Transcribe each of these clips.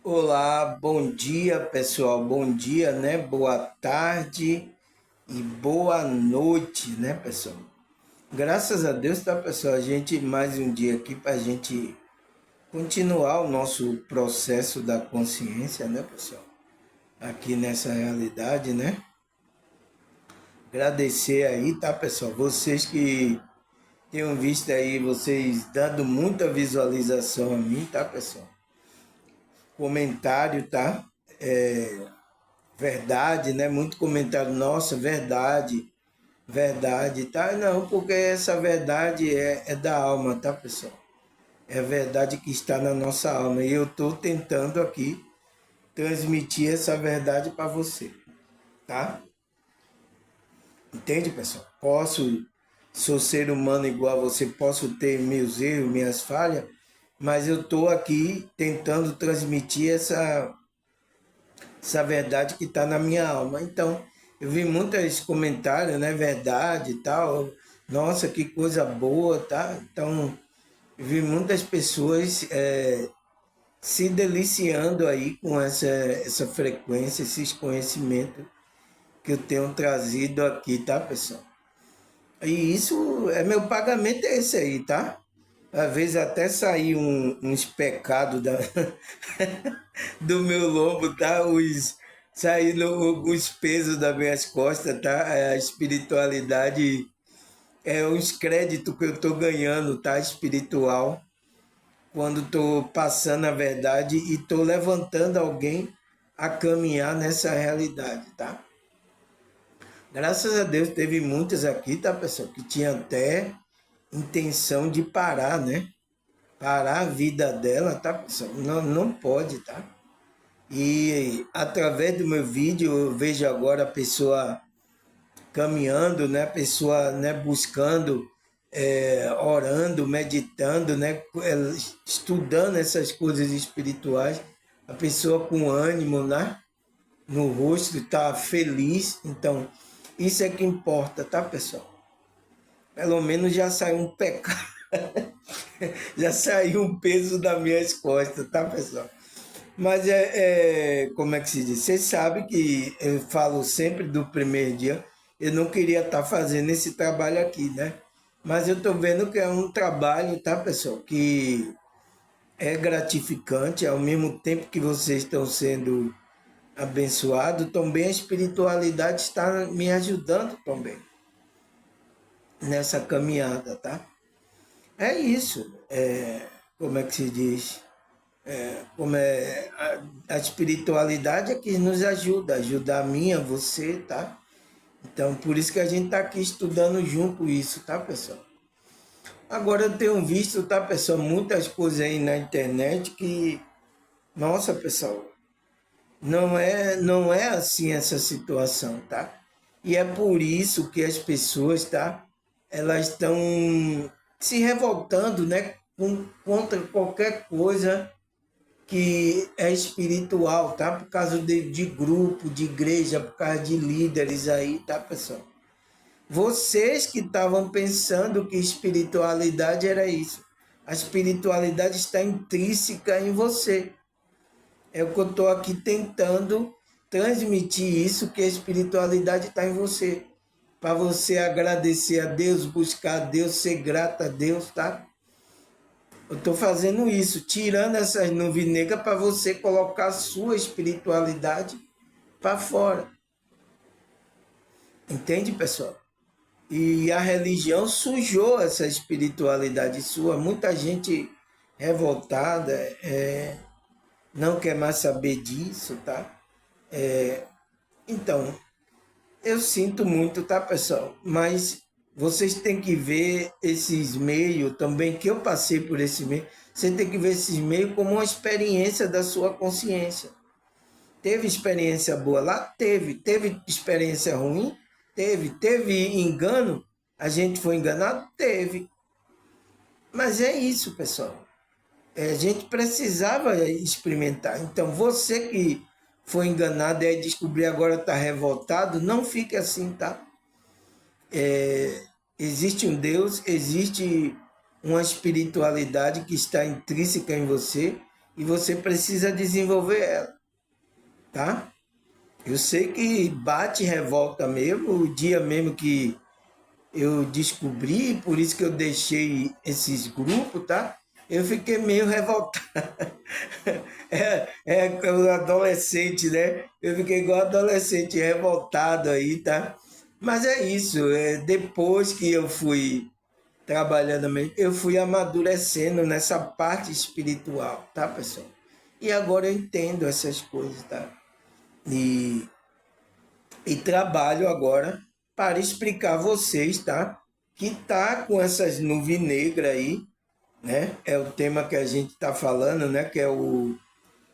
Olá, bom dia pessoal, bom dia, né? Boa tarde e boa noite, né, pessoal? Graças a Deus, tá, pessoal? A gente mais um dia aqui para a gente continuar o nosso processo da consciência, né, pessoal? Aqui nessa realidade, né? Agradecer aí, tá, pessoal? Vocês que tenham visto aí, vocês dando muita visualização a mim, tá, pessoal? Comentário, tá? Verdade, né? Muito comentário, nossa, verdade, verdade, tá? Não, porque essa verdade é da alma, tá, pessoal? É a verdade que está na nossa alma. E eu estou tentando aqui transmitir essa verdade para você, tá? Entende, pessoal? Sou ser humano igual a você, posso ter meus erros, minhas falhas, mas eu estou aqui tentando transmitir essa verdade que está na minha alma. Então, eu vi muitos comentários, né? Verdade e tal. Nossa, que coisa boa, tá? Então, eu vi muitas pessoas se deliciando aí com essa frequência, esses conhecimentos que eu tenho trazido aqui, tá, pessoal? E isso é meu pagamento, é esse aí, tá? Às vezes até sair uns pecados do meu lombo, tá? Saindo os pesos das minhas costas, tá? A espiritualidade é uns créditos que eu tô ganhando, tá? Espiritual, quando tô passando a verdade e tô levantando alguém a caminhar nessa realidade, tá? Graças a Deus teve muitas aqui, tá, pessoal, que tinha até intenção de parar, né? Parar a vida dela, tá, pessoal? Não, não pode, tá? E através do meu vídeo eu vejo agora a pessoa caminhando, né? A pessoa, né, buscando, orando, meditando, né? Estudando essas coisas espirituais. A pessoa com ânimo, né? No rosto, está feliz. Então, isso é que importa, tá, pessoal? Pelo menos já saiu um pecado, já saiu um peso das minhas costas, tá, pessoal? Mas como é que se diz? Você sabe que eu falo sempre do primeiro dia, eu não queria estar fazendo esse trabalho aqui, né? Mas eu estou vendo que é um trabalho, tá, pessoal? Que é gratificante, ao mesmo tempo que vocês estão sendo abençoados, também a espiritualidade está me ajudando também nessa caminhada, tá? É isso. Como é que se diz? Como é a espiritualidade é que nos ajuda, ajuda a mim, a você, tá? Então, por isso que a gente tá aqui estudando junto isso, tá, pessoal? Agora eu tenho visto, tá, pessoal, muitas coisas aí na internet que, nossa, pessoal, não é assim essa situação, tá? E é por isso que as pessoas, tá? Elas estão se revoltando, né, contra qualquer coisa que é espiritual, tá? Por causa de grupo, de igreja, por causa de líderes aí, tá, pessoal? Vocês que estavam pensando que espiritualidade era isso. A espiritualidade está intrínseca em você. É o que eu estou aqui tentando transmitir isso, que a espiritualidade está em você. Para você agradecer a Deus, buscar a Deus, ser grato a Deus, tá? Eu estou fazendo isso, tirando essas nuvens negras para você colocar a sua espiritualidade para fora. Entende, pessoal? E a religião sujou essa espiritualidade sua. Muita gente revoltada, não quer mais saber disso, tá? Então, eu sinto muito, tá, pessoal? Mas vocês têm que ver esses meios também, que eu passei por esse meio. Você tem que ver esses meios como uma experiência da sua consciência. Teve experiência boa lá? Teve. Teve experiência ruim? Teve. Teve engano? A gente foi enganado? Teve. Mas é isso, pessoal. A gente precisava experimentar. Então, você que foi enganado e aí descobrir agora está revoltado, não fique assim, tá? Existe um Deus, existe uma espiritualidade que está intrínseca em você e você precisa desenvolver ela, tá? Eu sei que bate e revolta mesmo, o dia mesmo que eu descobri, por isso que eu deixei esses grupos, tá? Eu fiquei meio revoltado. É o adolescente, né? Eu fiquei igual adolescente, revoltado aí, tá? Mas é isso, depois que eu fui trabalhando, eu fui amadurecendo nessa parte espiritual, tá, pessoal? E agora eu entendo essas coisas, tá? E, e trabalho agora para explicar a vocês, tá? Que tá com essas nuvens negras aí, né? É o tema que a gente tá falando, né? Que é o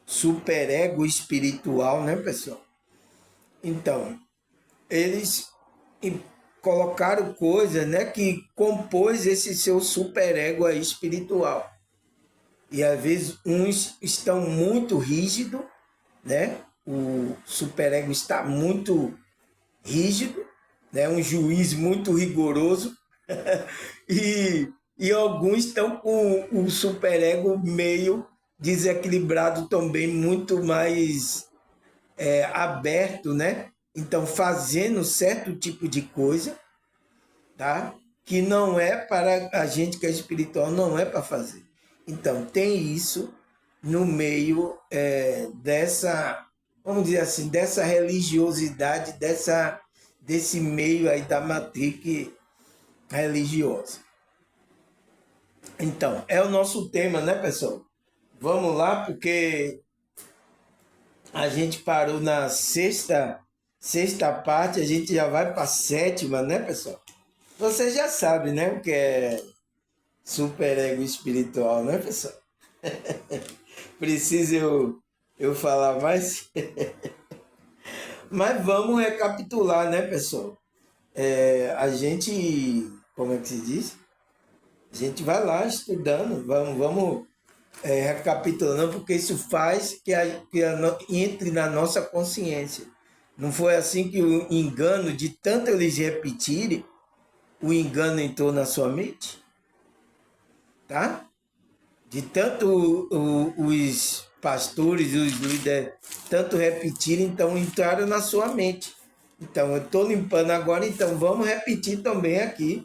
superego espiritual, né, pessoal? Então, eles colocaram coisas, né, que compôs esse seu superego aí espiritual. E às vezes uns estão muito rígidos, né? O superego está muito rígido, né? Um juiz muito rigoroso, e, e alguns estão com o superego meio desequilibrado também, muito mais aberto, né? Então, fazendo certo tipo de coisa, tá? Que não é para a gente que é espiritual, não é para fazer. Então, tem isso no meio dessa, vamos dizer assim, dessa religiosidade, desse meio aí da matriz religiosa. Então, é o nosso tema, né, pessoal? Vamos lá, porque a gente parou na sexta parte, a gente já vai para a sétima, né, pessoal? Você já sabe, né, o que é superego espiritual, né, pessoal? Precisa eu falar mais? Mas vamos recapitular, né, pessoal? A gente, como é que se diz? A gente vai lá estudando, vamos recapitulando, porque isso faz entre na nossa consciência. Não foi assim que o engano, de tanto eles repetirem, o engano entrou na sua mente? Tá? De tanto os pastores, os líderes, tanto repetirem, então entraram na sua mente. Então, eu estou limpando agora, então vamos repetir também aqui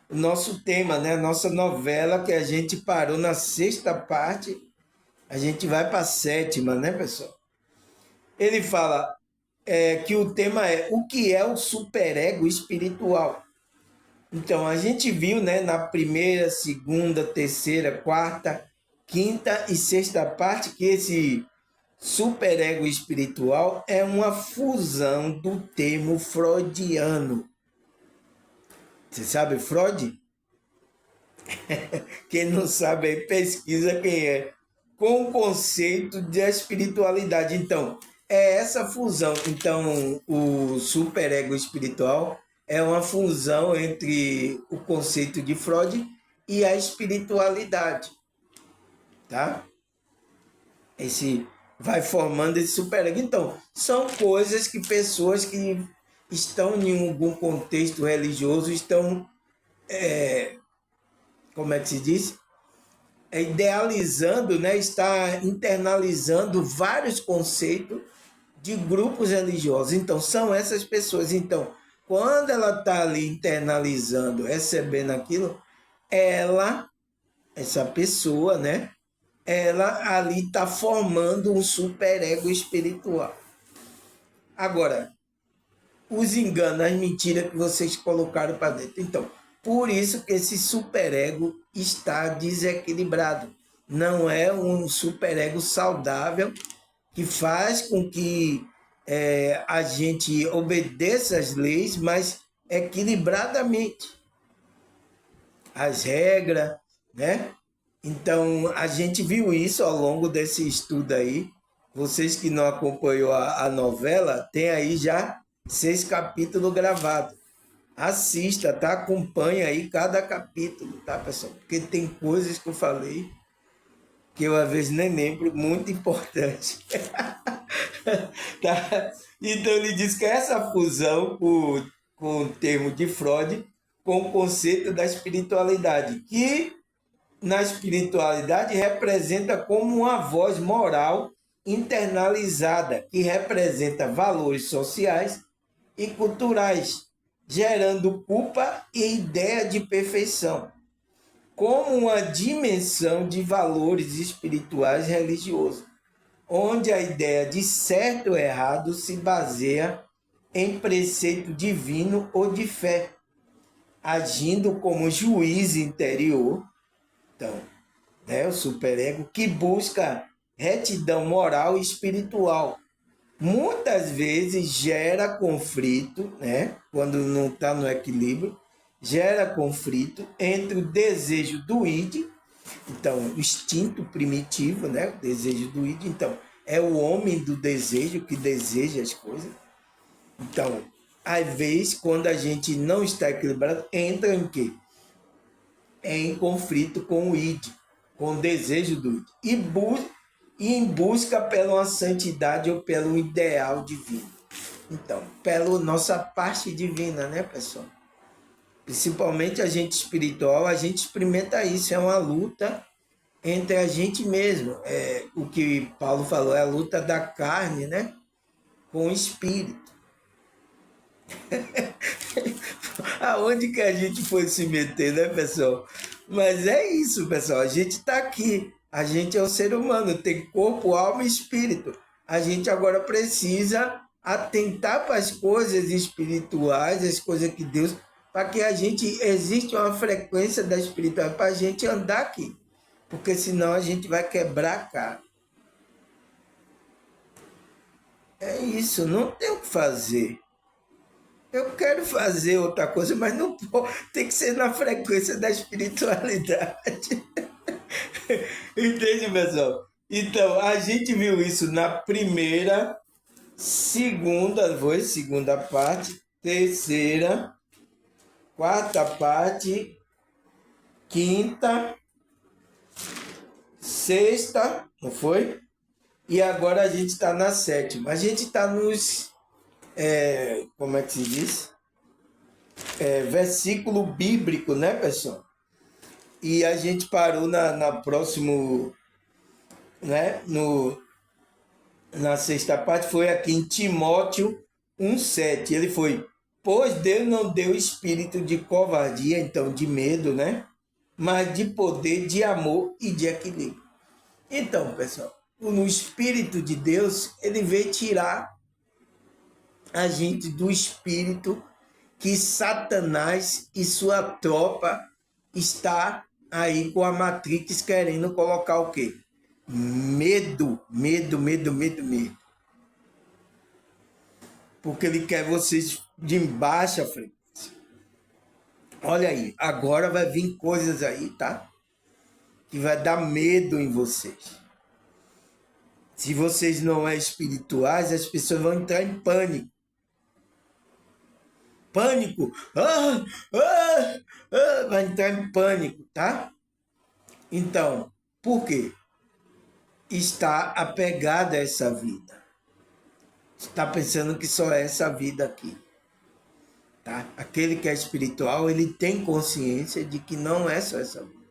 o nosso tema, né? A nossa novela que a gente parou na sexta parte, a gente vai para a sétima, né, pessoal? Ele fala que o tema é o que é o superego espiritual. Então, a gente viu, né, na primeira, segunda, terceira, quarta, quinta e sexta parte que esse superego espiritual é uma fusão do termo freudiano. Você sabe Freud? Quem não sabe aí, pesquisa quem é. Com o conceito de espiritualidade. Então, é essa fusão. Então, o superego espiritual é uma fusão entre o conceito de Freud e a espiritualidade, tá? Esse vai formando esse superego. Então, são coisas que pessoas que estão em algum contexto religioso estão, como é que se diz? Idealizando, né, está internalizando vários conceitos de grupos religiosos. Então, são essas pessoas. Então, quando ela está ali internalizando, recebendo aquilo, ela, essa pessoa, né, ela ali está formando um superego espiritual. Agora, os enganos, as mentiras que vocês colocaram para dentro. Então, por isso que esse superego está desequilibrado. Não é um superego saudável que faz com que a gente obedeça as leis, mas equilibradamente. As regras, né? Então, a gente viu isso ao longo desse estudo aí. Vocês que não acompanhou a novela, tem aí já 6 capítulos gravados. Assista, tá? Acompanha aí cada capítulo, tá, pessoal? Porque tem coisas que eu falei que eu às vezes nem lembro, muito importante. Tá? Então ele diz que essa fusão com o termo de Freud com o conceito da espiritualidade, que na espiritualidade representa como uma voz moral internalizada que representa valores sociais e culturais, gerando culpa e ideia de perfeição, como uma dimensão de valores espirituais e religiosos, onde a ideia de certo ou errado se baseia em preceito divino ou de fé, agindo como juiz interior. Então, né, o superego que busca retidão moral e espiritual. Muitas vezes gera conflito, né, quando não está no equilíbrio, gera conflito entre o desejo do id, então, o instinto primitivo, né, o desejo do id, então, é o homem do desejo que deseja as coisas. Então, às vezes, quando a gente não está equilibrado, entra em quê? Em conflito com o id, com o desejo do id, e em busca pela santidade ou pelo ideal divino. Então, pela nossa parte divina, né, pessoal? Principalmente a gente espiritual, a gente experimenta isso, é uma luta entre a gente mesmo. É, o que Paulo falou, é a luta da carne, né, com o espírito. Aonde que a gente foi se meter, né, pessoal? Mas é isso, pessoal. A gente está aqui. A gente é o ser humano, tem corpo, alma e espírito. A gente agora precisa atentar para as coisas espirituais, as coisas que Deus, para que a gente existe uma frequência da espiritualidade para a gente andar aqui. Porque senão a gente vai quebrar a cara. É isso, não tem o que fazer. Eu quero fazer outra coisa, mas não pode, tem que ser na frequência da espiritualidade. Entende, pessoal? Então, a gente viu isso na primeira, segunda parte, terceira, quarta parte, quinta, sexta, não foi? E agora a gente está na sétima. A gente está nos, como é que se diz? Versículo bíblico, né, pessoal? E a gente parou na próximo, né, na sexta parte, foi aqui em Timóteo 1,7. Ele foi, pois Deus não deu espírito de covardia, então de medo, né? Mas de poder, de amor e de equilíbrio. Então, pessoal, no Espírito de Deus, ele veio tirar a gente do espírito que Satanás e sua tropa está aí com a Matrix querendo colocar o quê? Medo, medo, medo, medo, medo. Porque ele quer vocês de baixa frequência. Olha aí, agora vai vir coisas aí, tá? Que vai dar medo em vocês. Se vocês não é espirituais, as pessoas vão entrar em pânico. Pânico! Vai entrar em pânico, tá? Então, por quê? Está apegado a essa vida. Está pensando que só é essa vida aqui. Tá? Aquele que é espiritual, ele tem consciência de que não é só essa vida.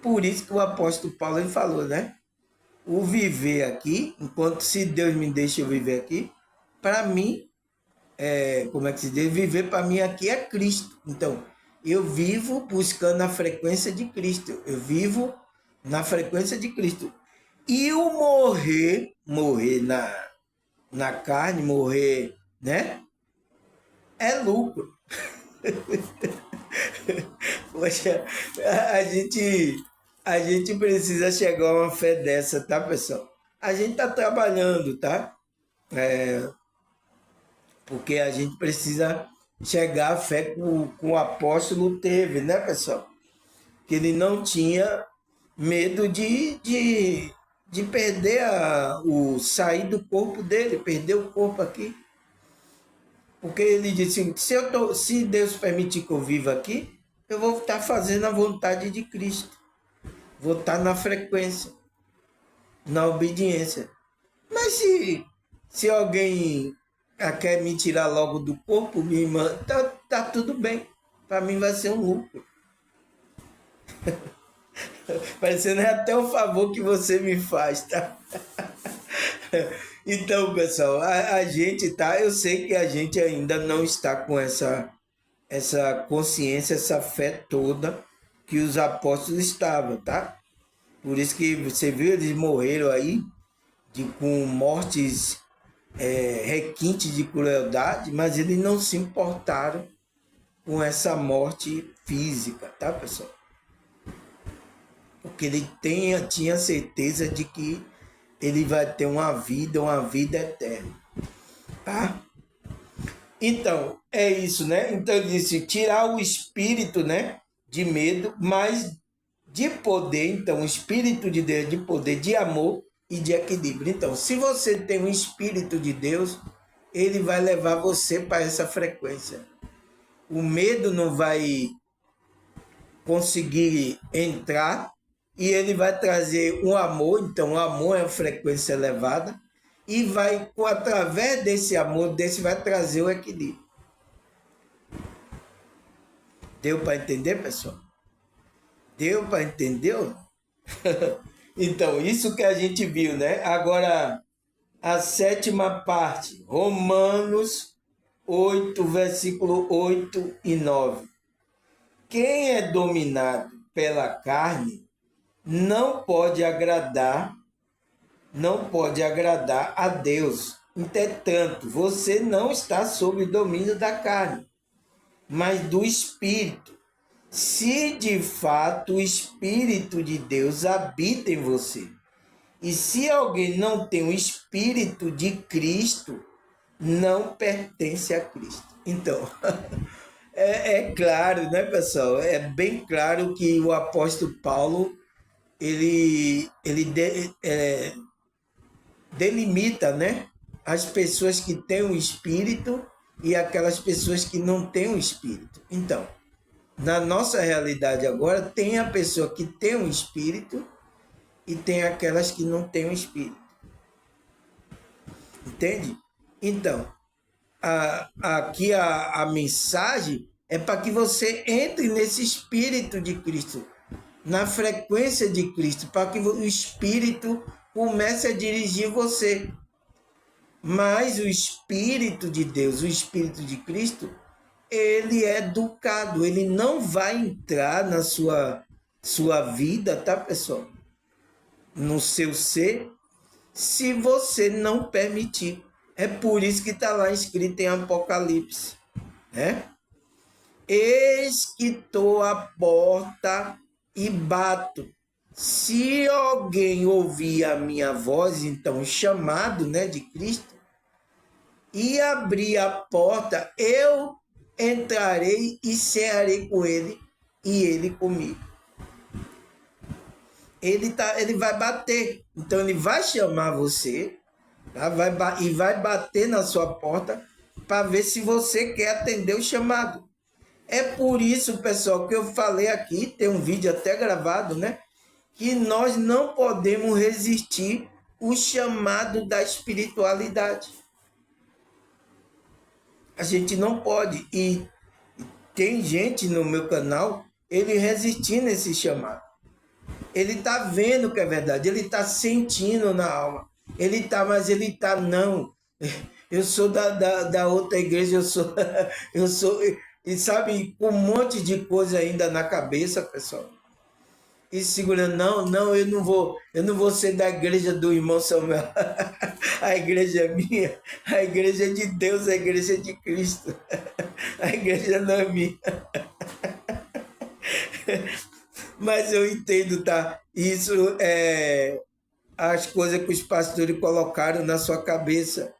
Por isso que o apóstolo Paulo ele falou, né? O viver aqui, enquanto se Deus me deixa eu viver aqui, para mim, como é que se diz? Viver para mim aqui é Cristo. Então, eu vivo buscando a frequência de Cristo. Eu vivo na frequência de Cristo. E o morrer na carne, morrer, né? É lucro. Poxa, a gente precisa chegar a uma fé dessa, tá, pessoal? A gente tá trabalhando, tá? Porque a gente precisa chegar à fé que o apóstolo teve, né, pessoal? Que ele não tinha medo de perder sair do corpo dele, perder o corpo aqui. Porque ele disse, se Deus permitir que eu viva aqui, eu vou estar fazendo a vontade de Cristo. Vou estar na frequência, na obediência. Mas se alguém quer me tirar logo do corpo, minha irmã, tá tudo bem. Para mim vai ser um lucro. Parecendo até o favor que você me faz, tá? Então, pessoal, a gente tá, eu sei que a gente ainda não está com essa consciência, essa fé toda que os apóstolos estavam, tá? Por isso que você viu, eles morreram aí com mortes requintes de crueldade, mas eles não se importaram com essa morte física, tá, pessoal? Porque ele tinha certeza de que ele vai ter uma vida eterna, tá? Então, é isso, né? Então ele disse, tirar o espírito, né, de medo, mas de poder, então, o espírito de Deus, de poder, de amor e de equilíbrio. Então, se você tem um espírito de Deus, ele vai levar você para essa frequência. O medo não vai conseguir entrar e ele vai trazer um amor, então o amor é uma frequência elevada e vai, através desse amor, vai trazer o equilíbrio. Deu para entender, pessoal? Deu para entender? Então, isso que a gente viu, né? Agora, a sétima parte, Romanos 8, versículo 8 e 9. Quem é dominado pela carne não pode agradar a Deus. Entretanto, você não está sob o domínio da carne, mas do Espírito. Se de fato o Espírito de Deus habita em você. E se alguém não tem o Espírito de Cristo, não pertence a Cristo. Então, é claro, né, pessoal? É bem claro que o apóstolo Paulo, ele delimita, né, as pessoas que têm o Espírito e aquelas pessoas que não têm o Espírito. Então, na nossa realidade agora, tem a pessoa que tem o Espírito e tem aquelas que não têm o Espírito. Entende? Então, aqui a mensagem é para que você entre nesse Espírito de Cristo, na frequência de Cristo, para que o Espírito comece a dirigir você. Mas o Espírito de Deus, o Espírito de Cristo, ele é educado, ele não vai entrar na sua vida, tá, pessoal? No seu ser, se você não permitir. É por isso que está lá escrito em Apocalipse, né? Eis que estou à porta e bato. Se alguém ouvir a minha voz, então chamado, né, de Cristo, e abrir a porta, eu entrarei e cearei com ele e ele comigo. Ele vai bater, então ele vai chamar você, tá? E vai bater na sua porta para ver se você quer atender o chamado. É por isso, pessoal, que eu falei aqui, tem um vídeo até gravado, né? Que nós não podemos resistir o chamado da espiritualidade. A gente não pode. E tem gente no meu canal, ele resistindo a esse chamado. Ele está vendo que é verdade, ele está sentindo na alma. Mas ele está, não. Eu sou da outra igreja, eu sou, e sabe, com um monte de coisa ainda na cabeça, pessoal. E segurando, não, eu não vou ser da igreja do irmão Samuel. A igreja é minha, a igreja é de Deus, a igreja é de Cristo. A igreja não é minha. Mas eu entendo, tá? Isso é as coisas que os pastores colocaram na sua cabeça.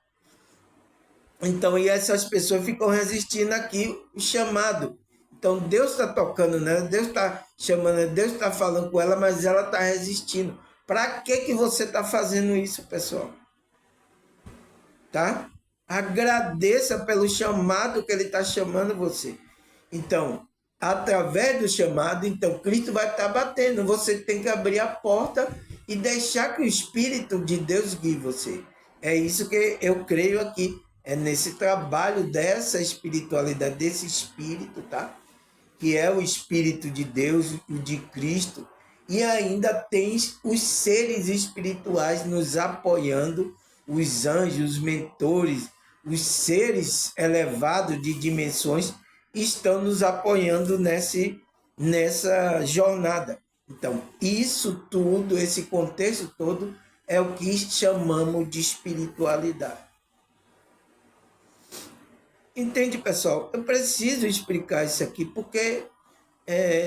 Então, e essas pessoas ficam resistindo aqui o chamado. Então, Deus está tocando nela, Deus está chamando, Deus está falando com ela, mas ela está resistindo. Para que você está fazendo isso, pessoal? Tá? Agradeça pelo chamado que ele está chamando você. Então, através do chamado, então Cristo vai estar batendo. Você tem que abrir a porta e deixar que o Espírito de Deus guie você. É isso que eu creio aqui. É nesse trabalho dessa espiritualidade, desse Espírito, tá? Que é o Espírito de Deus, o de Cristo. e ainda tem os seres espirituais nos apoiando, os anjos, os mentores, os seres elevados de dimensões estão nos apoiando nessa jornada. Então, isso tudo, esse contexto todo, é o que chamamos de espiritualidade. Entende, pessoal? Eu preciso explicar isso aqui porque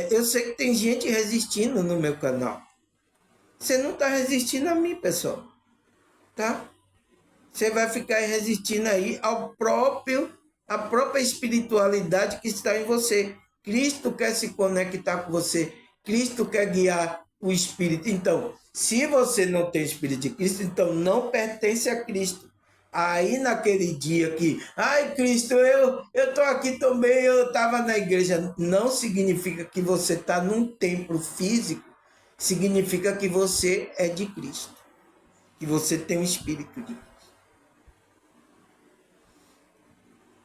eu sei que tem gente resistindo no meu canal. Você não está resistindo a mim, pessoal. Tá? Você vai ficar resistindo aí à própria espiritualidade que está em você. Cristo quer se conectar com você. Cristo quer guiar o Espírito. Então, se você não tem o Espírito de Cristo, então não pertence a Cristo. Aí naquele dia que, ai Cristo, eu estou aqui também, eu estava na igreja, não significa que você está num templo físico, significa que você é de Cristo, que você tem o Espírito de Cristo.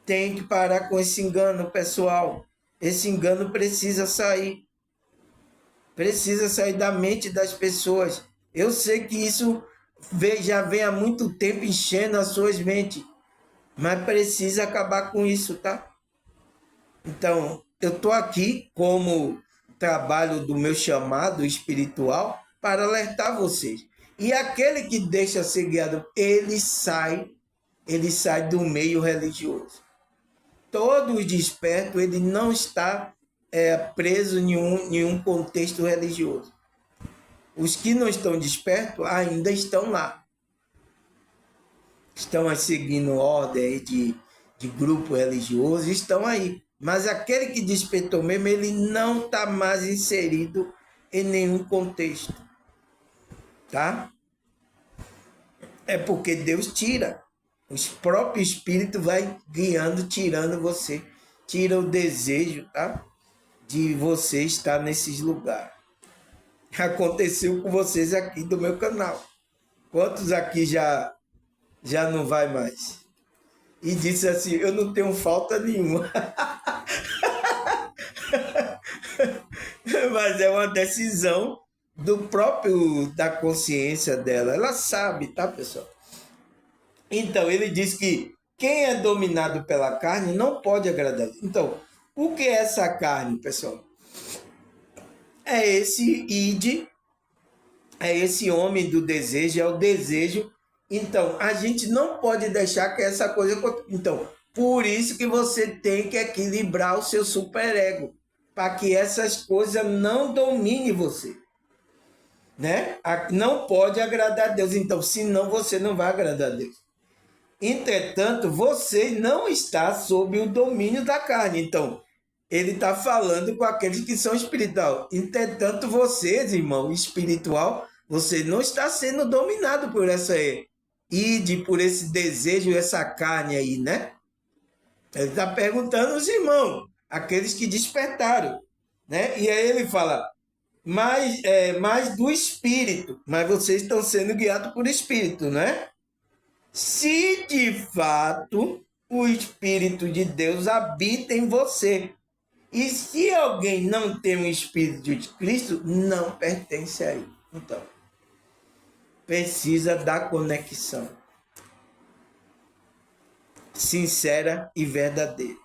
Tem que parar com esse engano, pessoal. Esse engano precisa sair. Precisa sair da mente das pessoas. Eu sei que isso já vem há muito tempo enchendo as suas mentes, mas precisa acabar com isso, tá? Então, eu estou aqui como trabalho do meu chamado espiritual para alertar vocês. E aquele que deixa ser guiado, ele sai do meio religioso. Todo desperto, ele não está preso em nenhum contexto religioso. Os que não estão despertos ainda estão lá. Estão seguindo ordem de grupo religioso, estão aí. Mas aquele que despertou mesmo, ele não está mais inserido em nenhum contexto. Tá? É porque Deus tira. O próprio Espírito vai guiando, tirando você. Tira o desejo, tá? De você estar nesses lugares. Aconteceu com vocês aqui do meu canal. Quantos aqui já não vai mais? E disse assim, eu não tenho falta nenhuma. Mas é uma decisão da consciência dela. Ela sabe, tá, pessoal? Então, ele diz que quem é dominado pela carne não pode agradar. Então, o que é essa carne, pessoal? É esse id, é esse homem do desejo, é o desejo. Então, a gente não pode deixar que essa coisa... Então, por isso que você tem que equilibrar o seu superego, para que essas coisas não dominem você. Né? Não pode agradar a Deus, então, senão você não vai agradar a Deus. Entretanto, você não está sob o domínio da carne. Então, ele está falando com aqueles que são espiritual. Entretanto, vocês, irmão, espiritual, você não está sendo dominado por essa ide, por esse desejo, essa carne aí, né? Ele está perguntando aos irmãos, aqueles que despertaram, né? E aí ele fala, mais do espírito, mas vocês estão sendo guiados por espírito, né? Se de fato o Espírito de Deus habita em você. E se alguém não tem o Espírito de Cristo, não pertence a ele. Então, precisa da conexão sincera e verdadeira.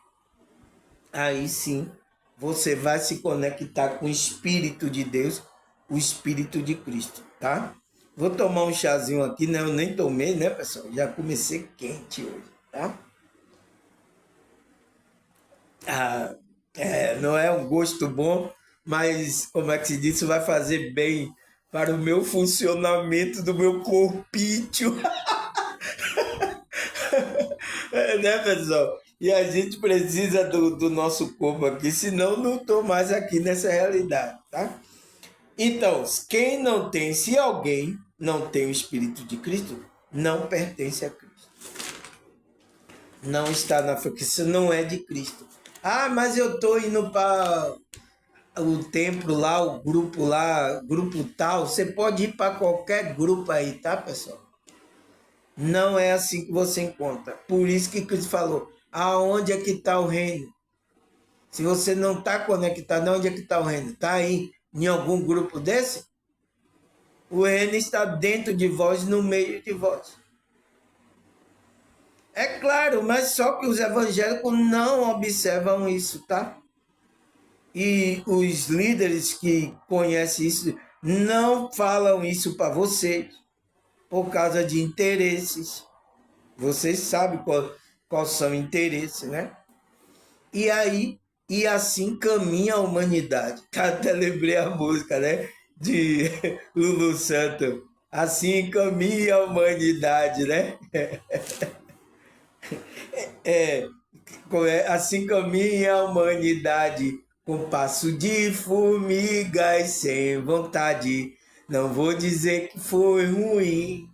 Aí sim, você vai se conectar com o Espírito de Deus, o Espírito de Cristo, tá? Vou tomar um chazinho aqui, né? Eu nem tomei, né, pessoal? Já comecei quente hoje, tá? Não é um gosto bom, mas, como é que se diz, isso vai fazer bem para o meu funcionamento do meu corpício. Né, pessoal? E a gente precisa do nosso corpo aqui, senão não estou mais aqui nessa realidade, tá? Então, se alguém não tem o Espírito de Cristo, não pertence a Cristo. Não está na fé, porque isso não é de Cristo. Ah, mas eu estou indo para o templo lá, grupo tal. Você pode ir para qualquer grupo aí, tá, pessoal? Não é assim que você encontra. Por isso que Cristo falou, aonde é que está o reino? Se você não está conectado, onde é que está o reino? Está aí. em algum grupo desse? O reino está dentro de vós, no meio de vós. É claro, mas só que os evangélicos não observam isso, tá? E os líderes que conhecem isso não falam isso para vocês por causa de interesses. Vocês sabem qual são os interesses, né? E aí, e assim caminha a humanidade. Até lembrei a música, né? De Lulu Santo. Assim caminha a humanidade, né? É, assim caminha a humanidade, com passo de formiga e sem vontade. Não vou dizer que foi ruim,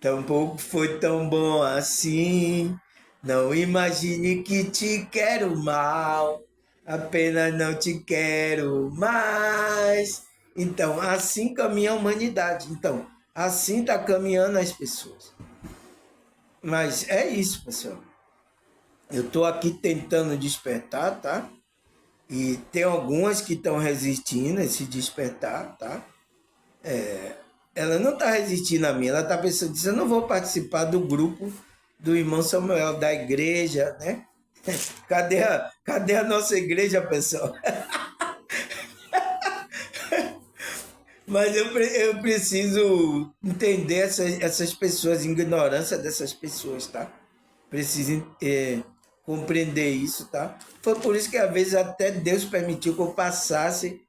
tampouco foi tão bom assim. Não imagine que te quero mal, apenas não te quero mais. Então, assim caminha a humanidade. Então, assim está caminhando as pessoas. Mas é isso, pessoal. Eu estou aqui tentando despertar, tá? E tem algumas que estão resistindo a esse despertar, tá? Ela não está resistindo a mim, ela está pensando, diz, eu não vou participar do grupo do irmão Samuel, da igreja, né? Cadê a nossa igreja, pessoal? Mas eu preciso entender essas pessoas, ignorância dessas pessoas, tá? Preciso compreender isso, tá? Foi por isso que às vezes até Deus permitiu que eu passasse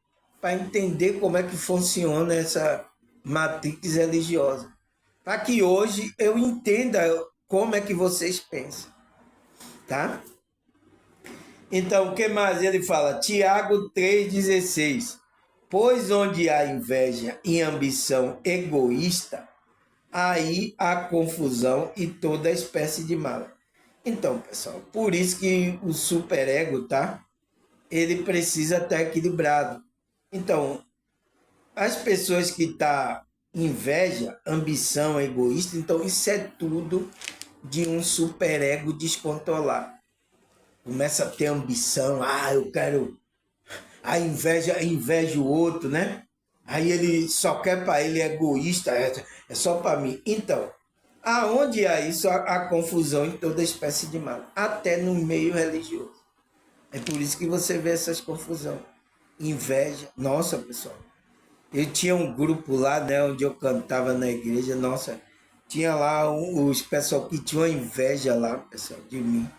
para entender como é que funciona essa matrix religiosa. Para que hoje eu entenda como é que vocês pensam, tá? Então, o que mais ele fala? Tiago 3,16. Pois onde há inveja e ambição egoísta, aí há confusão e toda espécie de mal. Então, pessoal, por isso que o superego, tá? Ele precisa estar equilibrado. Então, as pessoas que tá inveja, ambição, egoísta, então isso é tudo de um superego descontrolado. Começa a ter ambição, eu quero inveja o outro, né? Aí ele só quer para ele, é egoísta, é só para mim. Então, aonde há isso, há confusão em toda espécie de mal, até no meio religioso. É por isso que você vê essas confusões. Inveja. Nossa, pessoal. Eu tinha um grupo lá, né, onde eu cantava na igreja. Nossa, tinha lá os pessoal que tinham inveja lá, pessoal, de mim.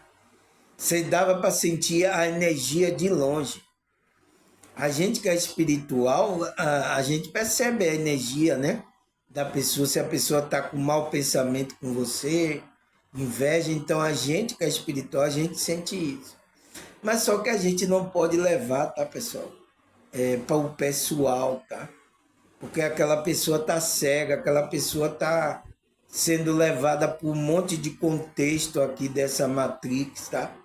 Você dava para sentir a energia de longe. A gente que é espiritual, a gente percebe a energia, né? Da pessoa, se a pessoa está com mau pensamento com você, inveja, então a gente que é espiritual, a gente sente isso. Mas só que a gente não pode levar, tá, pessoal? Para o pessoal, tá? Porque aquela pessoa tá cega, aquela pessoa tá sendo levada por um monte de contexto aqui dessa Matrix, tá?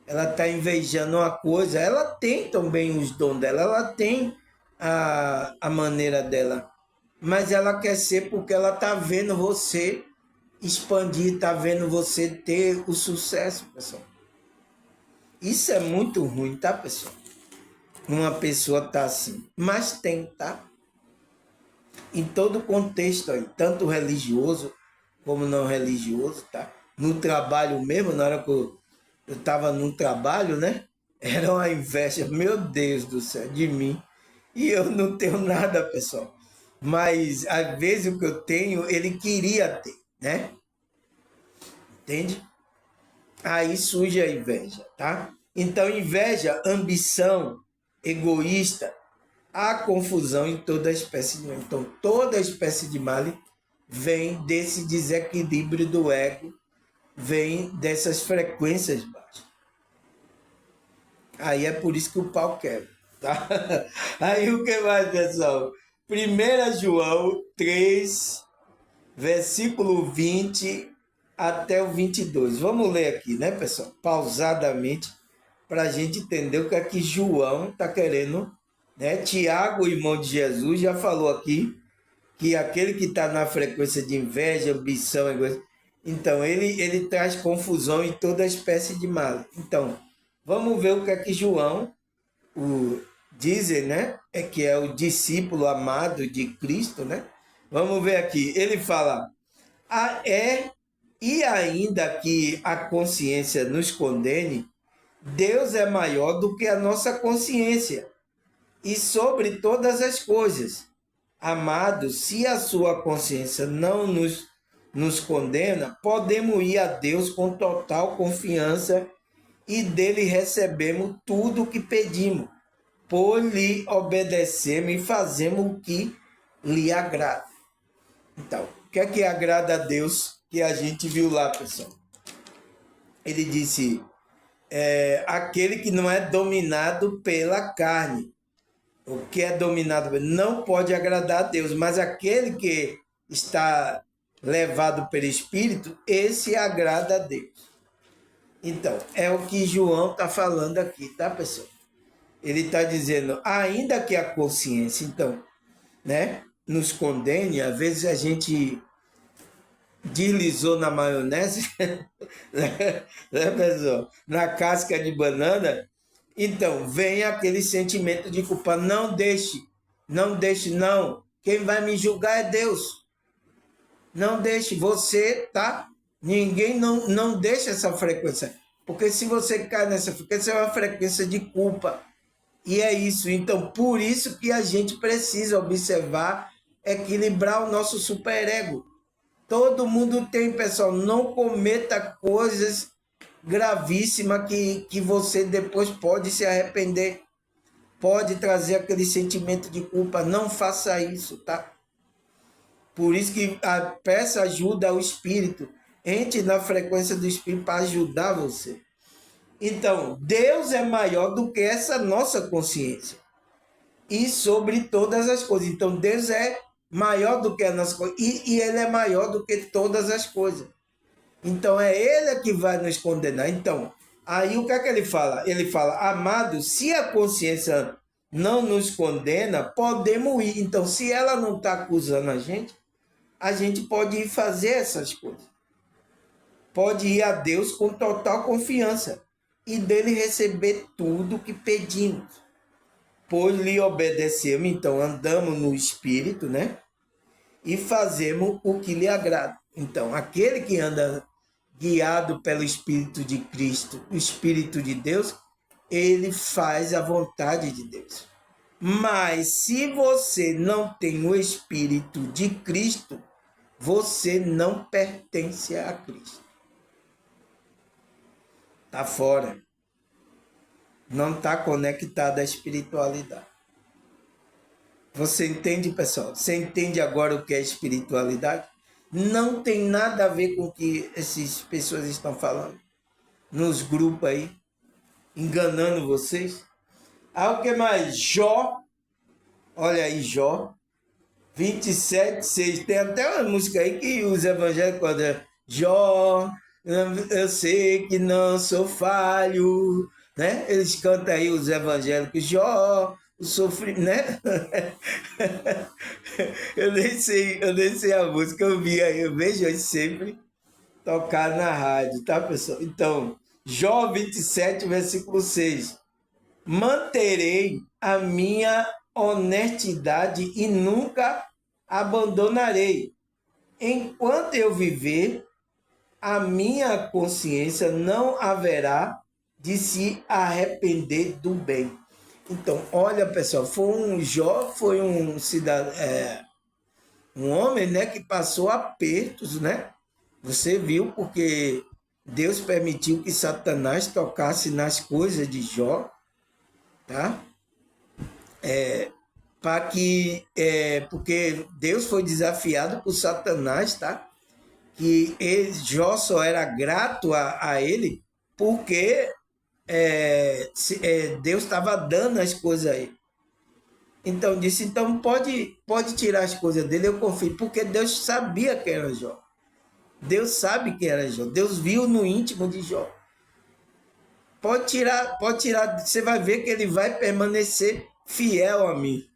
Ela está invejando uma coisa, ela tem também os dons dela, ela tem a maneira dela, mas ela quer ser porque ela está vendo você expandir, está vendo você ter o sucesso, pessoal. Isso é muito ruim, tá, pessoal? Uma pessoa tá assim, mas tem, tá? Em todo contexto aí, tanto religioso como não religioso, tá? No trabalho mesmo, na hora que eu estava num trabalho, né? Era uma inveja, meu Deus do céu, de mim. E eu não tenho nada, pessoal. Mas às vezes o que eu tenho, ele queria ter, né? Entende? Aí surge a inveja, tá? Então, inveja, ambição, egoísta, há confusão em toda espécie de mal. Então, toda espécie de mal vem desse desequilíbrio do ego, vem dessas frequências baixas. Aí é por isso que o pau quebra, tá? Aí o que mais, pessoal? 1 João 3, versículo 20 até o 22. Vamos ler aqui, né, pessoal? Pausadamente, para a gente entender o que é que João está querendo, né? Tiago, irmão de Jesus, já falou aqui que aquele que está na frequência de inveja, ambição, egoísmo, então ele traz confusão em toda espécie de mal. Então, vamos ver o que é que João dizem, né? É que é o discípulo amado de Cristo, né? Vamos ver aqui. Ele fala: e ainda que a consciência nos condene, Deus é maior do que a nossa consciência e sobre todas as coisas. Amados, se a sua consciência não nos condena, podemos ir a Deus com total confiança e dele recebemos tudo o que pedimos, pois lhe obedecemos e fazemos o que lhe agrada. Então, o que agrada a Deus que a gente viu lá, pessoal? Ele disse, aquele que não é dominado pela carne. O que é dominado não pode agradar a Deus, mas aquele que está levado pelo Espírito, esse agrada a Deus. Então, é o que João está falando aqui, tá, pessoal? Ele está dizendo, ainda que a consciência, então, né, nos condene, às vezes a gente deslizou na maionese, né, pessoal? Na casca de banana, então vem aquele sentimento de culpa. Não deixe, não. Quem vai me julgar é Deus. Não deixe, você, tá? Ninguém não deixa essa frequência. Porque se você cai nessa frequência, é uma frequência de culpa. E é isso. Então, por isso que a gente precisa observar, equilibrar o nosso superego. Todo mundo tem, pessoal. Não cometa coisas gravíssimas que você depois pode se arrepender. Pode trazer aquele sentimento de culpa. Não faça isso, tá? Por isso que peça ajuda ao Espírito. Entre na frequência do Espírito para ajudar você. Então, Deus é maior do que essa nossa consciência. E sobre todas as coisas. Então, Deus é maior do que a nossa coisa. E Ele é maior do que todas as coisas. Então, é Ele que vai nos condenar. Então, aí o que é que ele fala? Ele fala, amado, se a consciência não nos condena, podemos ir. Então, se ela não está acusando a gente pode ir fazer essas coisas. Pode ir a Deus com total confiança e dele receber tudo que pedimos. Pois lhe obedecemos, então andamos no Espírito, né? E fazemos o que lhe agrada. Então, aquele que anda guiado pelo Espírito de Cristo, o Espírito de Deus, ele faz a vontade de Deus. Mas se você não tem o Espírito de Cristo, você não pertence a Cristo. Está fora. Não está conectado à espiritualidade. Você entende, pessoal? Você entende agora o que é espiritualidade? Não tem nada a ver com o que essas pessoas estão falando nos grupos aí, enganando vocês. O que mais? Jó, olha aí, Jó, 27:6. Tem até uma música aí que os evangélicos falam, Jó, eu sei que não sou falho, né? Eles cantam aí os evangélicos, Jó, o sofrimento, né? eu nem sei a música, eu vejo aí sempre tocar na rádio, tá, pessoal? Então, Jó 27, versículo 6. Manterei a minha honestidade e nunca abandonarei. Enquanto eu viver, a minha consciência não haverá de se arrepender do bem. Então, olha, pessoal, Jó foi um cidadão, um homem, né, que passou apertos, né? Você viu porque Deus permitiu que Satanás tocasse nas coisas de Jó, tá? Porque Deus foi desafiado por Satanás, tá? Que Jó só era grato a ele porque Deus estava dando as coisas a ele. Então disse, então pode tirar as coisas dele, eu confio, porque Deus sabia quem era Jó. Deus sabe quem era Jó. Deus viu no íntimo de Jó. Pode tirar, você vai ver que ele vai permanecer fiel a mim.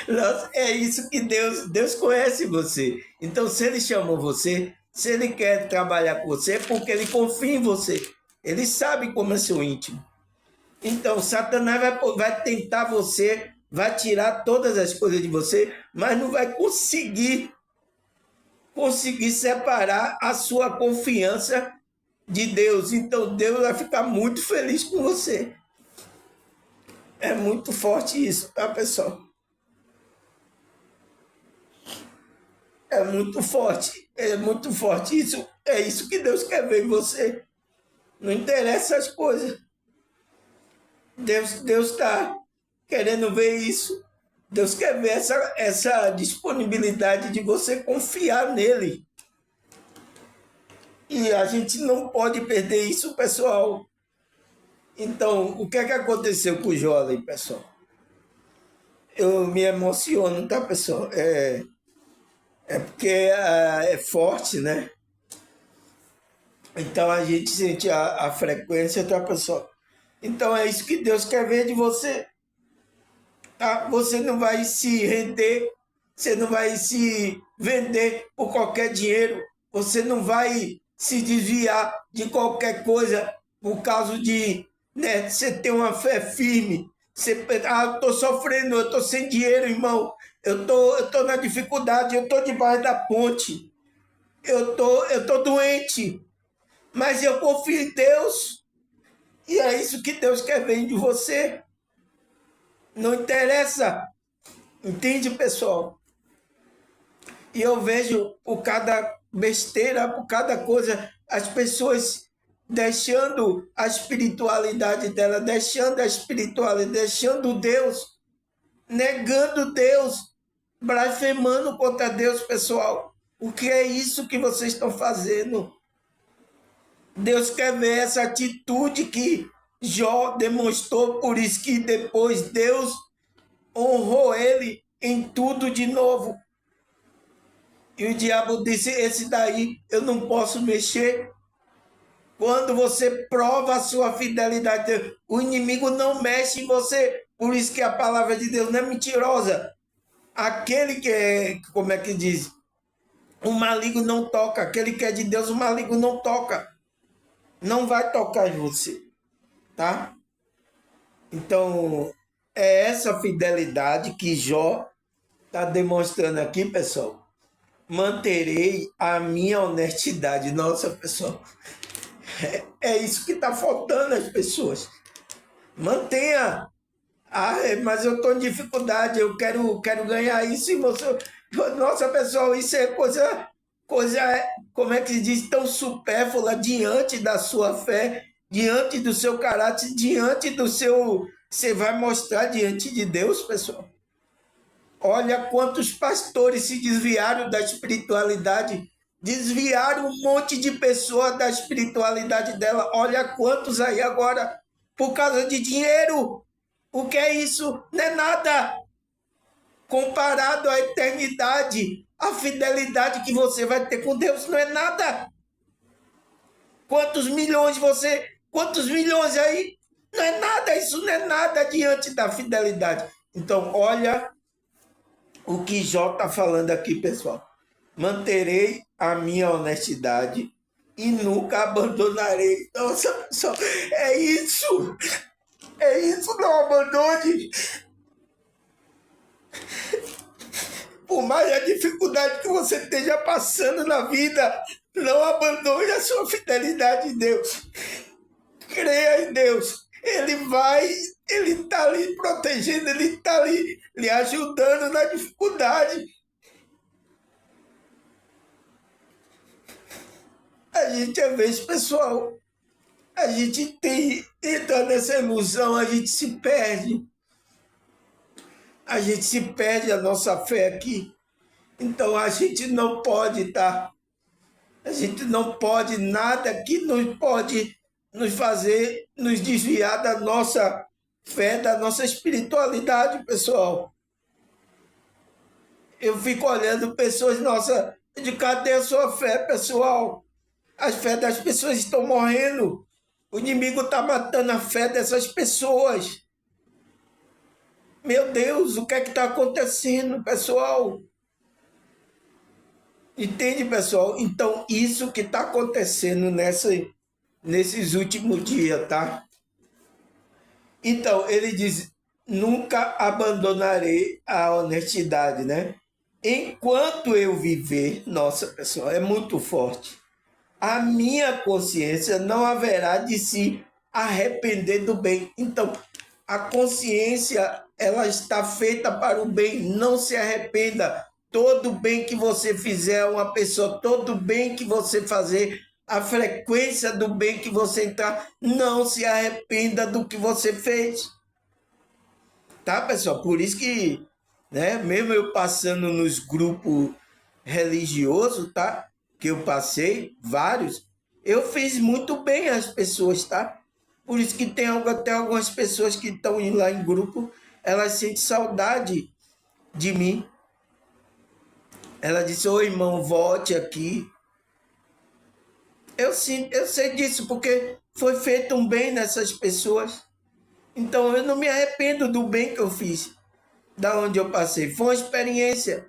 Nossa, é isso que Deus conhece você. Então, se ele chamou você, se ele quer trabalhar com você, é porque ele confia em você. Ele sabe como é seu íntimo. Então, Satanás vai tentar você, vai tirar todas as coisas de você, mas não vai conseguir separar a sua confiança de Deus. Então, Deus vai ficar muito feliz com você. É muito forte isso, tá, pessoal? É muito forte. É muito forte. Isso é isso que Deus quer ver em você. Não interessa as coisas. Deus está querendo ver isso. Deus quer ver essa disponibilidade de você confiar nele. E a gente não pode perder isso, pessoal. Então, o que é que aconteceu com o Jolie, pessoal? Eu me emociono, tá, pessoal? É porque é forte, né? Então a gente sente a frequência, tá, pessoal? Então é isso que Deus quer ver de você. Tá? Você não vai se render, você não vai se vender por qualquer dinheiro, você não vai se desviar de qualquer coisa por causa de, né, você ter uma fé firme. Você, eu estou sofrendo, eu estou sem dinheiro, irmão, eu tô na dificuldade, eu estou debaixo da ponte, eu tô doente, mas eu confio em Deus, e é isso que Deus quer ver de você. Não interessa. Entende, pessoal? E eu vejo por cada besteira, por cada coisa, as pessoas deixando a espiritualidade dela, deixando a espiritualidade, deixando Deus, negando Deus, blasfemando contra Deus, pessoal. O que é isso que vocês estão fazendo? Deus quer ver essa atitude que Jó demonstrou, por isso que depois Deus honrou ele em tudo de novo. E o diabo disse: esse daí eu não posso mexer. Quando você prova a sua fidelidade, o inimigo não mexe em você. Por isso que a palavra de Deus não é mentirosa. Aquele que é, como é que diz? O maligno não toca. Aquele que é de Deus, o maligno não toca. Não vai tocar em você, tá? Então, é essa fidelidade que Jó está demonstrando aqui, pessoal. Manterei a minha honestidade. Nossa, pessoal, é isso que está faltando às pessoas. Mantenha. Ah, mas eu estou em dificuldade, eu quero ganhar isso. E você... Nossa, pessoal, isso é coisa, como é que se diz, tão supérflua diante da sua fé, diante do seu caráter, diante do seu... Você vai mostrar diante de Deus, pessoal. Olha quantos pastores se desviaram da espiritualidade, desviaram um monte de pessoas da espiritualidade dela. Olha quantos aí agora, por causa de dinheiro. O que é isso? Não é nada comparado à eternidade. A fidelidade que você vai ter com Deus não é nada. Quantos milhões aí? Não é nada, isso não é nada diante da fidelidade. Então, olha o que Jó está falando aqui, pessoal. Manterei a minha honestidade e nunca abandonarei. Nossa, pessoal, é isso. É isso, não abandone. Por mais a dificuldade que você esteja passando na vida, não abandone a sua fidelidade em Deus. Creia em Deus. Ele está ali protegendo, ele está ali lhe ajudando na dificuldade. A gente, às vezes, pessoal, a gente entra nessa ilusão, a gente se perde. A gente se perde a nossa fé aqui. Então a gente não pode, tá? A gente não pode nada que nos pode nos fazer nos desviar da nossa fé, da nossa espiritualidade, pessoal. Eu fico olhando pessoas, nossa, de cadê a sua fé, pessoal? As fé das pessoas estão morrendo. O inimigo está matando a fé dessas pessoas. Meu Deus, o que é que está acontecendo, pessoal? Entende, pessoal? Então, isso que está acontecendo nesses últimos dias, tá? Então, ele diz: nunca abandonarei a honestidade, né? Enquanto eu viver, nossa, pessoal, é muito forte. A minha consciência não haverá de se arrepender do bem. Então, a consciência, ela está feita para o bem. Não se arrependa. Todo bem que você fizer a uma pessoa, todo bem que você fazer, a frequência do bem que você entrar, não se arrependa do que você fez. Tá, pessoal? Por isso que, né, mesmo eu passando nos grupos religiosos, tá? Que eu passei, vários, eu fiz muito bem às pessoas, tá? Por isso que tem até algumas pessoas que estão indo lá em grupo, elas sentem saudade de mim. Ela disse: ô irmão, volte aqui. Eu sei disso, porque foi feito um bem nessas pessoas. Então eu não me arrependo do bem que eu fiz, da onde eu passei. Foi uma experiência,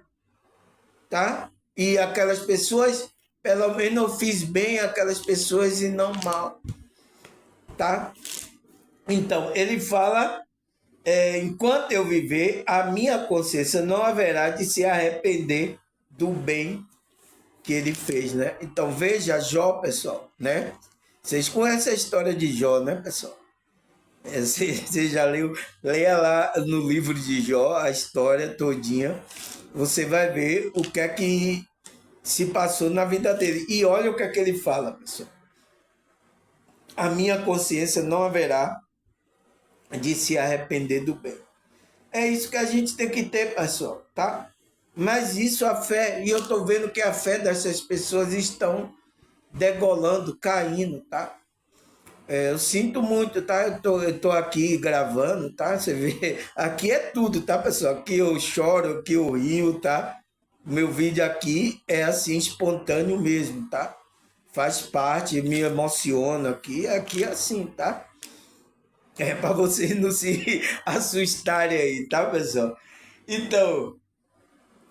tá? E aquelas pessoas, pelo menos eu fiz bem aquelas pessoas e não mal, tá? Então, ele fala: enquanto eu viver, a minha consciência não haverá de se arrepender do bem que ele fez, né? Então, veja Jó, pessoal, né? Vocês conhecem a história de Jó, né, pessoal? Você já leu, leia lá no livro de Jó a história todinha, você vai ver o que é que se passou na vida dele. E olha o que é que ele fala, pessoal: a minha consciência não haverá de se arrepender do bem. É isso que a gente tem que ter, pessoal, tá? Mas isso, a fé, e eu estou vendo que a fé dessas pessoas estão degolando, caindo, tá? Eu sinto muito, tá? Eu tô aqui gravando, tá? Você vê, aqui é tudo, tá, pessoal? Aqui eu choro, aqui eu rio, tá? Meu vídeo aqui é assim, espontâneo mesmo, tá? Faz parte, me emociona aqui é assim, tá? É para vocês não se assustarem aí, tá, pessoal? Então,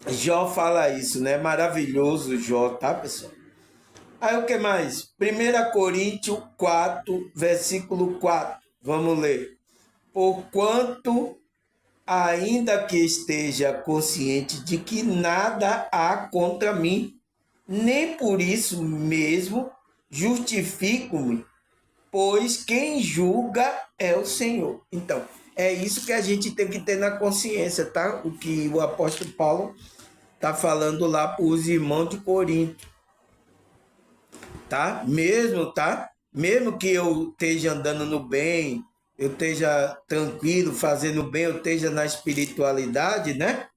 Jó fala isso, né? Maravilhoso Jó, tá, pessoal? Aí o que mais? 1 Coríntios 4, versículo 4. Vamos ler. Porquanto, ainda que esteja consciente de que nada há contra mim, nem por isso mesmo justifico-me, pois quem julga é o Senhor. Então, é isso que a gente tem que ter na consciência, tá? O que o apóstolo Paulo está falando lá para os irmãos de Corinto, tá? Mesmo, tá? Mesmo que eu esteja andando no bem, eu esteja tranquilo, fazendo bem, eu esteja na espiritualidade, né?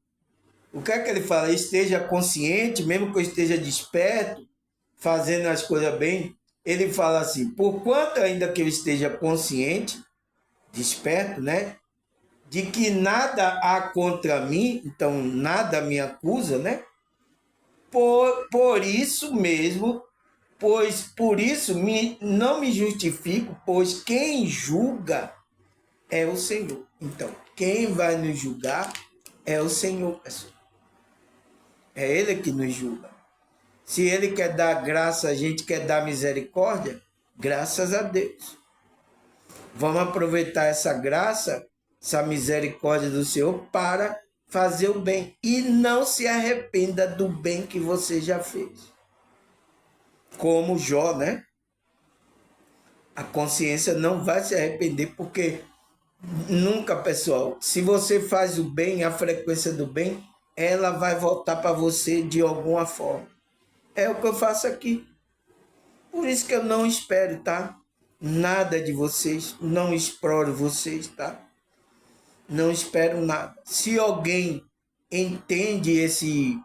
O que é que ele fala? Esteja consciente, mesmo que eu esteja desperto, fazendo as coisas bem. Ele fala assim: porquanto ainda que eu esteja consciente, desperto, né? De que nada há contra mim, então nada me acusa, né? Por isso mesmo, pois por isso não me justifico, pois quem julga é o Senhor. Então, quem vai nos julgar é o Senhor, pessoal. É Ele que nos julga. Se Ele quer dar graça, a gente quer dar misericórdia, graças a Deus. Vamos aproveitar essa graça, essa misericórdia do Senhor para fazer o bem. E não se arrependa do bem que você já fez. Como Jó, né? A consciência não vai se arrepender, porque nunca, pessoal, se você faz o bem, a frequência do bem, ela vai voltar para você de alguma forma. É o que eu faço aqui. Por isso que eu não espero, tá? Nada de vocês, não exploro vocês, tá? Não espero nada. Se alguém entende esse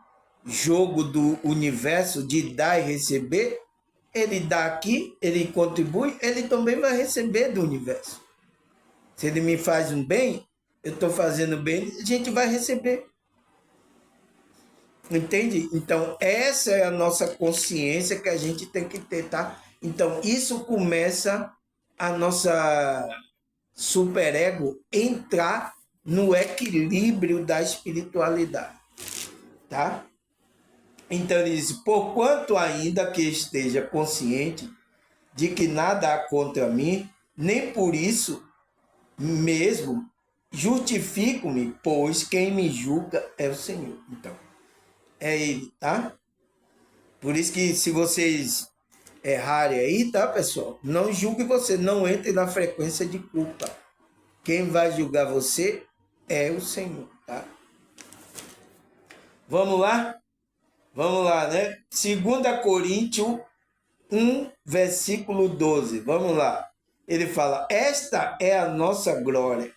jogo do universo de dar e receber, ele dá aqui, ele contribui, ele também vai receber do universo. Se ele me faz um bem, eu estou fazendo bem, a gente vai receber. Entende? Então, essa é a nossa consciência que a gente tem que ter, tá? Então, isso começa a nossa superego entrar no equilíbrio da espiritualidade, tá? Então ele diz: porquanto ainda que esteja consciente de que nada há contra mim, nem por isso mesmo, justifico-me, pois quem me julga é o Senhor. Então, é Ele, tá? Por isso que se vocês errarem aí, tá, pessoal? Não julgue você, não entre na frequência de culpa. Quem vai julgar você é o Senhor, tá? Vamos lá? Vamos lá, né? 2 Coríntios 1, versículo 12. Vamos lá. Ele fala: esta é a nossa glória,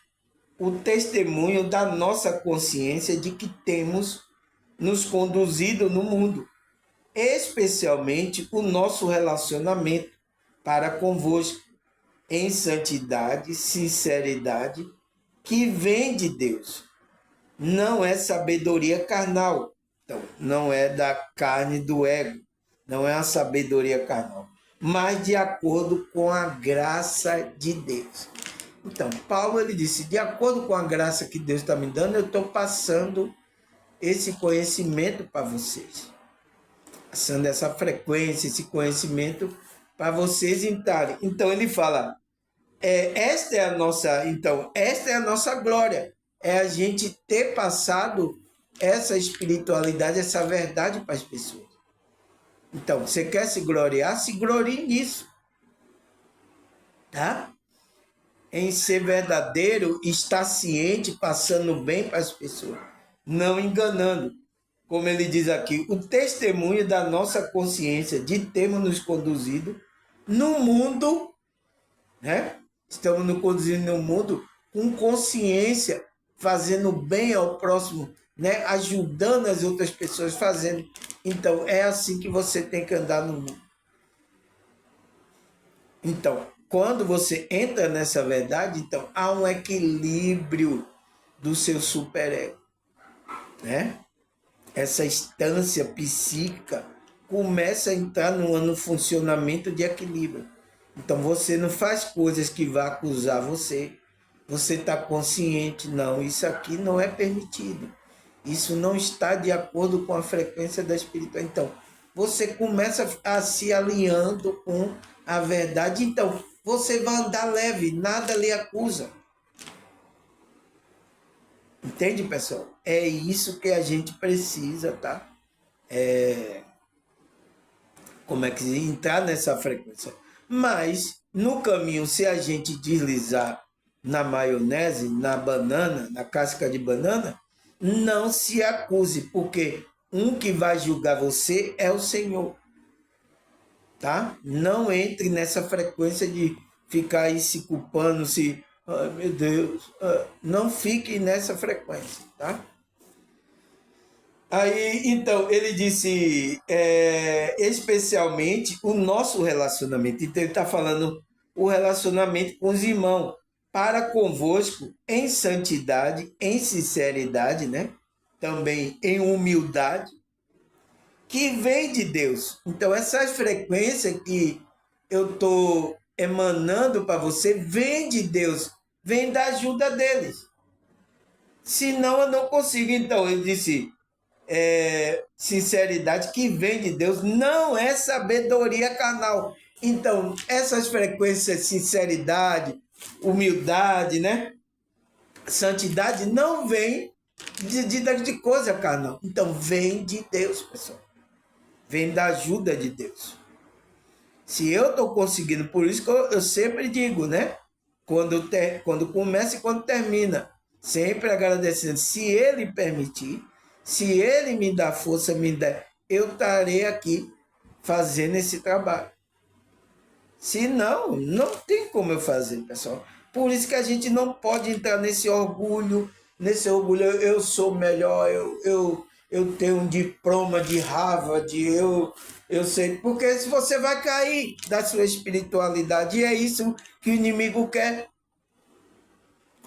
o testemunho da nossa consciência de que temos nos conduzido no mundo, especialmente o nosso relacionamento para convosco, em santidade, sinceridade, que vem de Deus. Não é sabedoria carnal, então não é da carne do ego, não é a sabedoria carnal, mas de acordo com a graça de Deus. Então, Paulo ele disse, de acordo com a graça que Deus está me dando, eu estou passando esse conhecimento para vocês. Passando essa frequência, esse conhecimento para vocês entrarem. Então, ele fala, esta é a nossa glória. É a gente ter passado essa espiritualidade, essa verdade para as pessoas. Então, você quer se gloriar? Se glorie nisso. Tá? Em ser verdadeiro, estar ciente, passando bem para as pessoas, não enganando. Como ele diz aqui, o testemunho da nossa consciência de termos nos conduzido no mundo, né? Estamos nos conduzindo no mundo com consciência, fazendo bem ao próximo, né? Ajudando as outras pessoas, fazendo. Então, é assim que você tem que andar no mundo. Então, quando você entra nessa verdade, então há um equilíbrio do seu superego, né? Essa instância psíquica começa a entrar no funcionamento de equilíbrio. Então você não faz coisas que vá acusar você. Você está consciente, não, isso aqui não é permitido. Isso não está de acordo com a frequência da espiritualidade. Então, você começa a se alinhando com a verdade. Então, você vai andar leve, nada lhe acusa. Entende, pessoal? É isso que a gente precisa, tá? Como é que entrar nessa frequência? Mas, no caminho, se a gente deslizar na maionese, na banana, na casca de banana, não se acuse, porque um que vai julgar você é o Senhor. Tá? Não entre nessa frequência de ficar aí se culpando, ai meu Deus, não fique nessa frequência, tá? Aí, então, ele disse, especialmente o nosso relacionamento. Então, ele está falando o relacionamento com os irmãos, para convosco em santidade, em sinceridade, né? Também em humildade, que vem de Deus. Então, essas frequências que eu estou emanando para você, vem de Deus, vem da ajuda deles. Senão, eu não consigo. Então, ele disse, sinceridade que vem de Deus, não é sabedoria carnal. Então, essas frequências, sinceridade, humildade, né? Santidade, não vem de coisa carnal. Então, vem de Deus, pessoal. Vem da ajuda de Deus. Se eu estou conseguindo, por isso que eu sempre digo, né? Quando começa e quando termina, sempre agradecendo. Se Ele permitir, se Ele me dá força, me der, eu estarei aqui fazendo esse trabalho. Se não, não tem como eu fazer, pessoal. Por isso que a gente não pode entrar nesse orgulho, eu sou melhor, eu tenho um diploma de Harvard, eu sei, porque se você vai cair da sua espiritualidade, e é isso que o inimigo quer.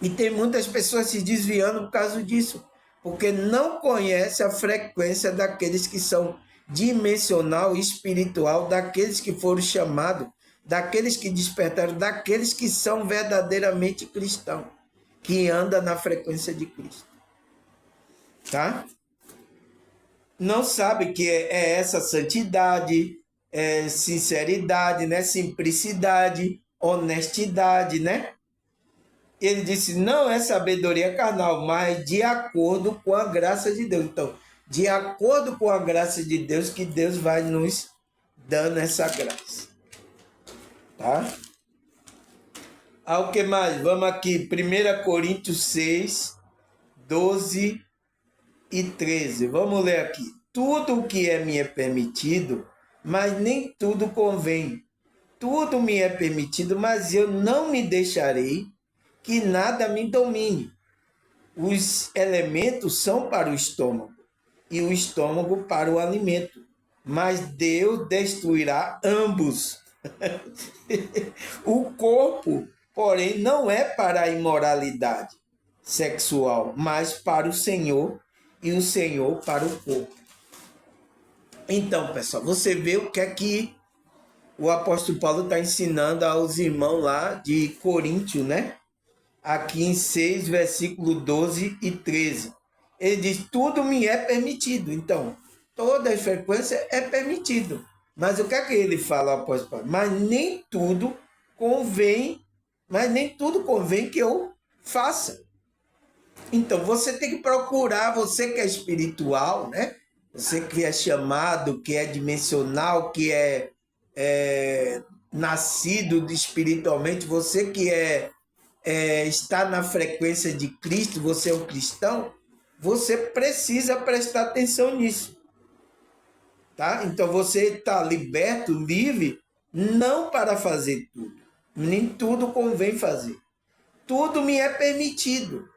E tem muitas pessoas se desviando por causa disso, porque não conhece a frequência daqueles que são dimensional e espiritual, daqueles que foram chamados, daqueles que despertaram, daqueles que são verdadeiramente cristãos, que andam na frequência de Cristo. Tá? Não sabe que é essa santidade, sinceridade, né? Simplicidade, honestidade, né? Ele disse, não é sabedoria carnal, mas de acordo com a graça de Deus. Então, de acordo com a graça de Deus, que Deus vai nos dando essa graça. Tá? O que mais? Vamos aqui, 1 Coríntios 6, 12 e 13. Vamos ler aqui. Tudo o que me é permitido, mas nem tudo convém. Tudo me é permitido, mas eu não me deixarei que nada me domine. Os elementos são para o estômago e o estômago para o alimento, mas Deus destruirá ambos. O corpo, porém, não é para a imoralidade sexual, mas para o Senhor e o Senhor para o corpo. Então, pessoal, você vê o que é que o apóstolo Paulo está ensinando aos irmãos lá de Coríntio, né? Aqui em 6, versículo 12 e 13. Ele diz, tudo me é permitido. Então, toda a frequência é permitido. Mas o que é que ele fala, o apóstolo Paulo? Mas nem tudo convém que eu faça. Então, você tem que procurar, você que é espiritual, né? Você que é chamado, que é dimensional, que é nascido espiritualmente, você que está na frequência de Cristo, você é um cristão, você precisa prestar atenção nisso. Tá? Então, você está liberto, livre, não para fazer tudo. Nem tudo convém fazer. Tudo me é permitido,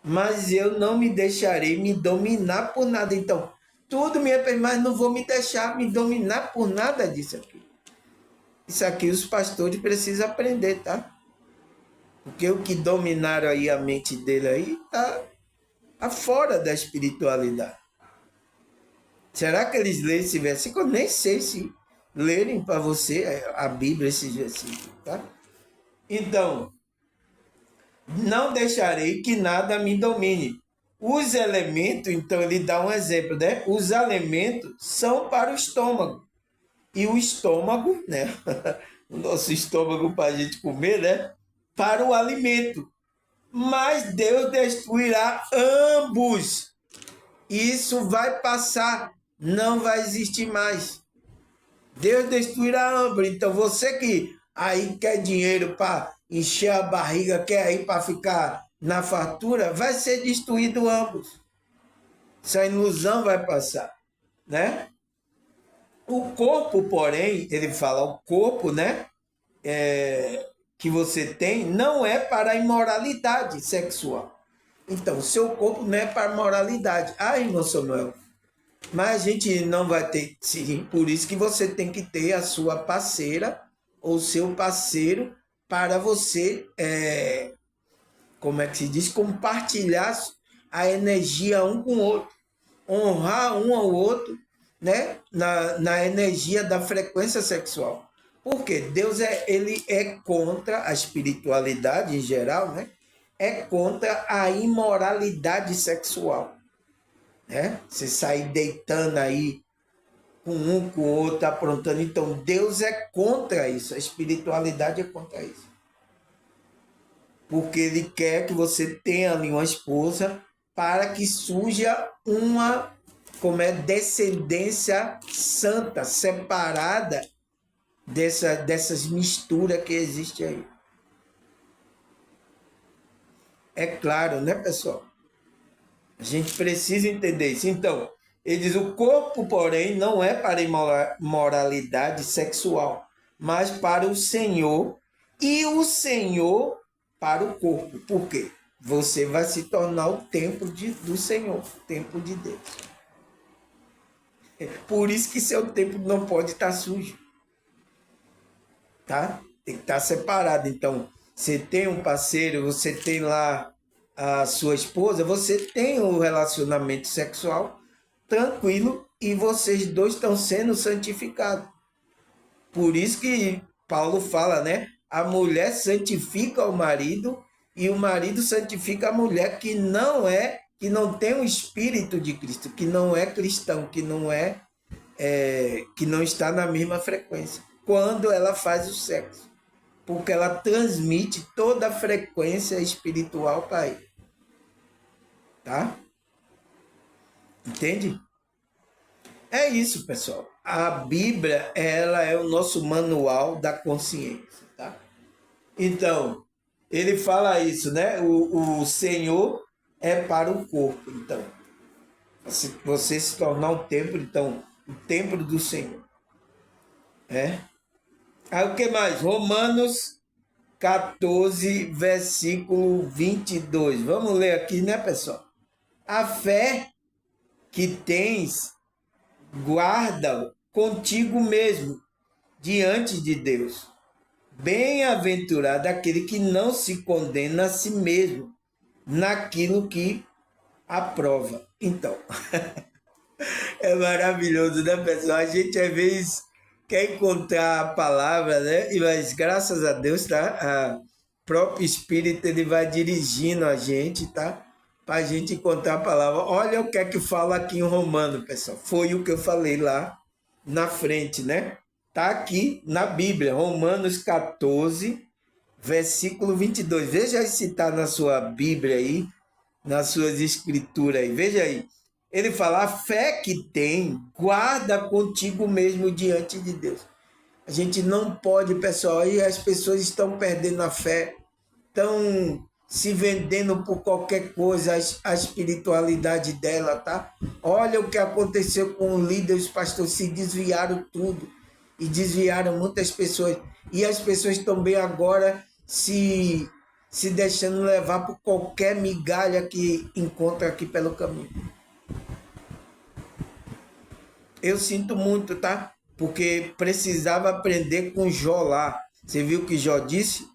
mas eu não me deixarei me dominar por nada. Então, tudo me é permitido, mas não vou me deixar me dominar por nada disso aqui. Isso aqui os pastores precisam aprender, tá? Porque o que dominaram aí a mente dele aí tá fora da espiritualidade. Será que eles leem esse versículo? Eu nem sei se lerem para você a Bíblia, esse versículo, tá? Então, não deixarei que nada me domine. Os elementos, então ele dá um exemplo, né? Os alimentos são para o estômago. E o estômago, né? O nosso estômago para a gente comer, né? Para o alimento. Mas Deus destruirá ambos. Isso vai passar, não vai existir mais. Deus destruirá ambos. Então você que aí quer dinheiro para encher a barriga, quer aí para ficar na fartura, vai ser destruído ambos. Essa ilusão vai passar, né? O corpo, porém, ele fala, o corpo, né? Que você tem não é para a imoralidade sexual. Então, o seu corpo não é para a moralidade. Irmão Samuel, mas a gente não vai ter, sim, por isso que você tem que ter a sua parceira ou seu parceiro para você, como é que se diz, compartilhar a energia um com o outro, honrar um ao outro, né, na energia da frequência sexual. Porque Deus ele é contra a espiritualidade em geral, né? É contra a imoralidade sexual, né? Você sair deitando aí com um, com o outro, aprontando. Então, Deus é contra isso. A espiritualidade é contra isso. Porque ele quer que você tenha ali uma esposa para que surja uma, descendência santa, separada dessas misturas que existem aí. É claro, né, pessoal? A gente precisa entender isso. Então, ele diz, o corpo, porém, não é para imoralidade sexual, mas para o Senhor, e o Senhor para o corpo. Por quê? Você vai se tornar o templo do Senhor, o templo de Deus. Por isso que seu templo não pode estar sujo. Tá? Tem que estar separado. Então, você tem um parceiro, você tem lá a sua esposa, você tem um relacionamento sexual tranquilo e vocês dois estão sendo santificados. Por isso que Paulo fala, né? A mulher santifica o marido e o marido santifica a mulher que não tem o espírito de Cristo, que não é cristão, que não está na mesma frequência, quando ela faz o sexo. porque ela transmite toda a frequência espiritual para ele. Tá? Entende? É isso, pessoal. A Bíblia, ela é o nosso manual da consciência, tá? Então, ele fala isso, né? O Senhor é para o corpo, então. Se você se tornar um templo, então, o templo do Senhor. É? Aí o que mais? Romanos 14, versículo 22. Vamos ler aqui, né, pessoal? A fé que tens, guarda contigo mesmo, diante de Deus. Bem-aventurado aquele que não se condena a si mesmo naquilo que aprova. Então, é maravilhoso, né, pessoal? A gente às vezes quer encontrar a palavra, né? Mas graças a Deus, tá? O próprio Espírito ele vai dirigindo a gente, tá? Para a gente encontrar a palavra. Olha o que é que fala aqui em Romano, pessoal. Foi o que eu falei lá na frente, né? Tá aqui na Bíblia, Romanos 14, versículo 22. Veja aí se está na sua Bíblia aí, nas suas escrituras aí. Veja aí. Ele fala, a fé que tem, guarda contigo mesmo diante de Deus. A gente não pode, pessoal, aí as pessoas estão perdendo a fé, estão se vendendo por qualquer coisa, a espiritualidade dela, tá? Olha o que aconteceu com o líder, os pastores se desviaram tudo e desviaram muitas pessoas. E as pessoas também agora se deixando levar por qualquer migalha que encontra aqui pelo caminho. Eu sinto muito, tá? Porque precisava aprender com Jó lá. Você viu o que Jó disse?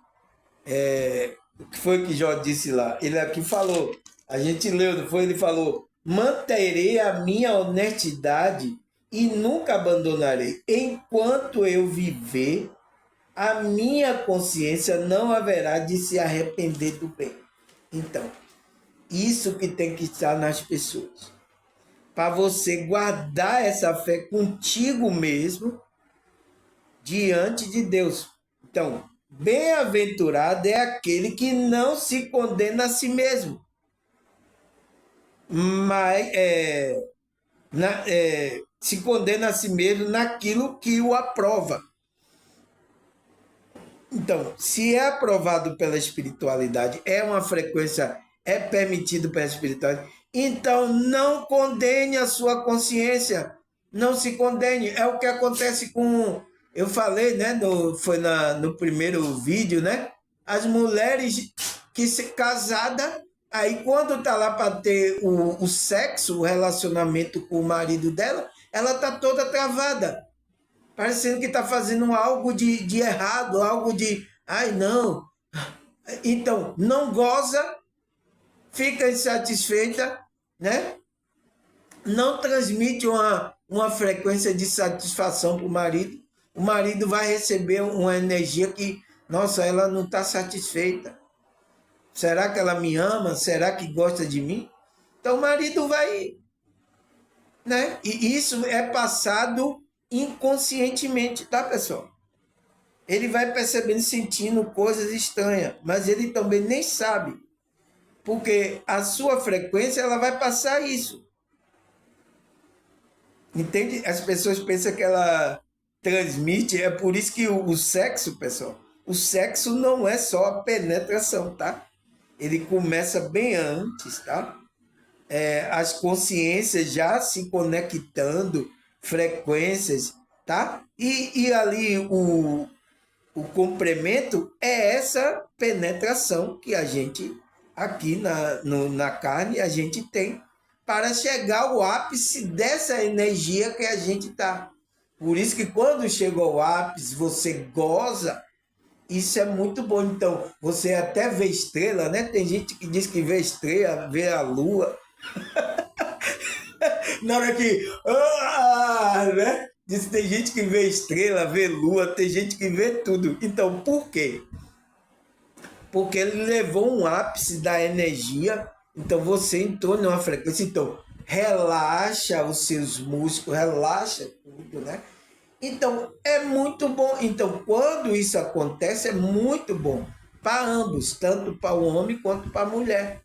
O que foi que Jó disse lá? Ele aqui falou, a gente leu, não foi? Ele falou, manterei a minha honestidade e nunca abandonarei. Enquanto eu viver, a minha consciência não haverá de se arrepender do bem. Então, isso que tem que estar nas pessoas. Para você guardar essa fé contigo mesmo diante de Deus. Então, bem-aventurado é aquele que não se condena a si mesmo, mas se condena a si mesmo naquilo que o aprova. Então, se é aprovado pela espiritualidade, é uma frequência, é permitido pela espiritualidade, então não condene a sua consciência, não se condene. É o que acontece com, eu falei, né, foi no primeiro vídeo, né, as mulheres que se casada, aí quando tá lá para ter o sexo, o relacionamento com o marido dela, ela tá toda travada, parecendo que está fazendo algo de errado, algo de, ai não. Então, não goza, fica insatisfeita, né? Não transmite uma frequência de satisfação para o marido. O marido vai receber uma energia que, nossa, ela não está satisfeita. Será que ela me ama? Será que gosta de mim? Então o marido vai, né? E isso é passado inconscientemente, tá, pessoal? Ele vai percebendo, sentindo coisas estranhas, mas ele também nem sabe, porque a sua frequência ela vai passar isso. Entende? As pessoas pensam que ela transmite, é por isso que o sexo, pessoal, o sexo não é só a penetração, tá? Ele começa bem antes, tá? As consciências já se conectando, frequências, tá? E ali o complemento é essa penetração que a gente, aqui na carne, a gente tem para chegar ao ápice dessa energia que a gente está. Por isso que quando chega ao ápice, você goza, isso é muito bom. Então, você até vê estrela, né? Tem gente que diz que vê estrela, vê a lua. Na hora que... né? Diz que tem gente que vê estrela, vê lua, tem gente que vê tudo. Então, por quê? Porque ele levou um ápice da energia. Então, você entrou numa frequência. Então, relaxa os seus músculos, relaxa tudo, né? Então, é muito bom. Então, quando isso acontece, é muito bom para ambos, tanto para o homem quanto para a mulher.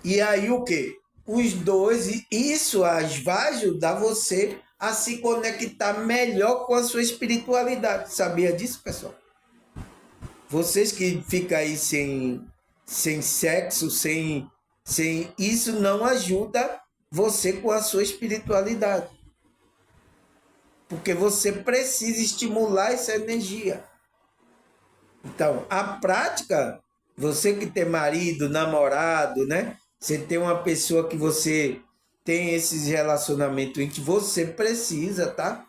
E aí o quê? Os dois, e isso vai ajudar você a se conectar melhor com a sua espiritualidade. Sabia disso, pessoal? Vocês que ficam aí sem sexo, sem isso não ajuda você com a sua espiritualidade. Porque você precisa estimular essa energia. Então, a prática, você que tem marido, namorado, né? Você tem uma pessoa que você tem esses relacionamentos em que você precisa, tá?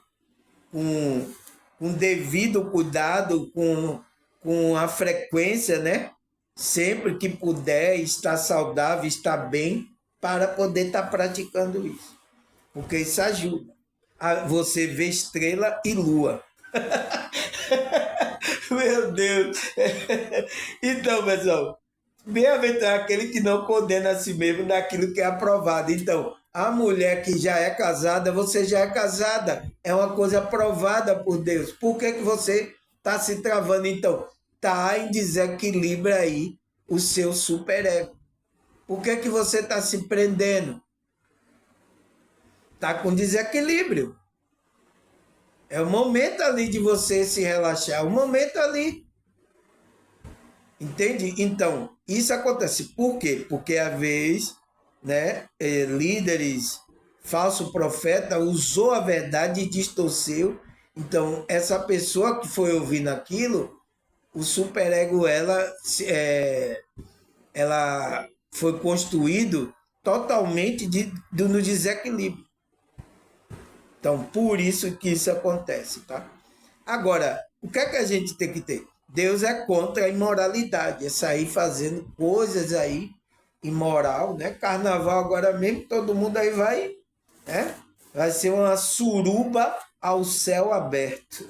Com devido cuidado, com a frequência, né? Sempre que puder, estar saudável, estar bem, para poder estar praticando isso. Porque isso ajuda a você ver estrela e lua. Meu Deus! Então, pessoal, bem-aventurado aquele que não condena a si mesmo naquilo que é aprovado. Então, a mulher que já é casada, você já é casada. É uma coisa aprovada por Deus. Por que você está se travando? Então, está em desequilíbrio aí o seu superego. Por que você está se prendendo? Está com desequilíbrio. É o momento ali de você se relaxar. O momento ali. Entende? Então, isso acontece. Por quê? Porque às vezes, né, líderes, falso profeta, usou a verdade e distorceu. Então, essa pessoa que foi ouvindo aquilo, o superego, ela foi construído totalmente no desequilíbrio. Então, por isso que isso acontece, tá? Agora, o que é que a gente tem que ter? Deus é contra a imoralidade, é sair fazendo coisas aí imoral, né? Carnaval agora mesmo, todo mundo aí vai, né? Vai ser uma suruba ao céu aberto.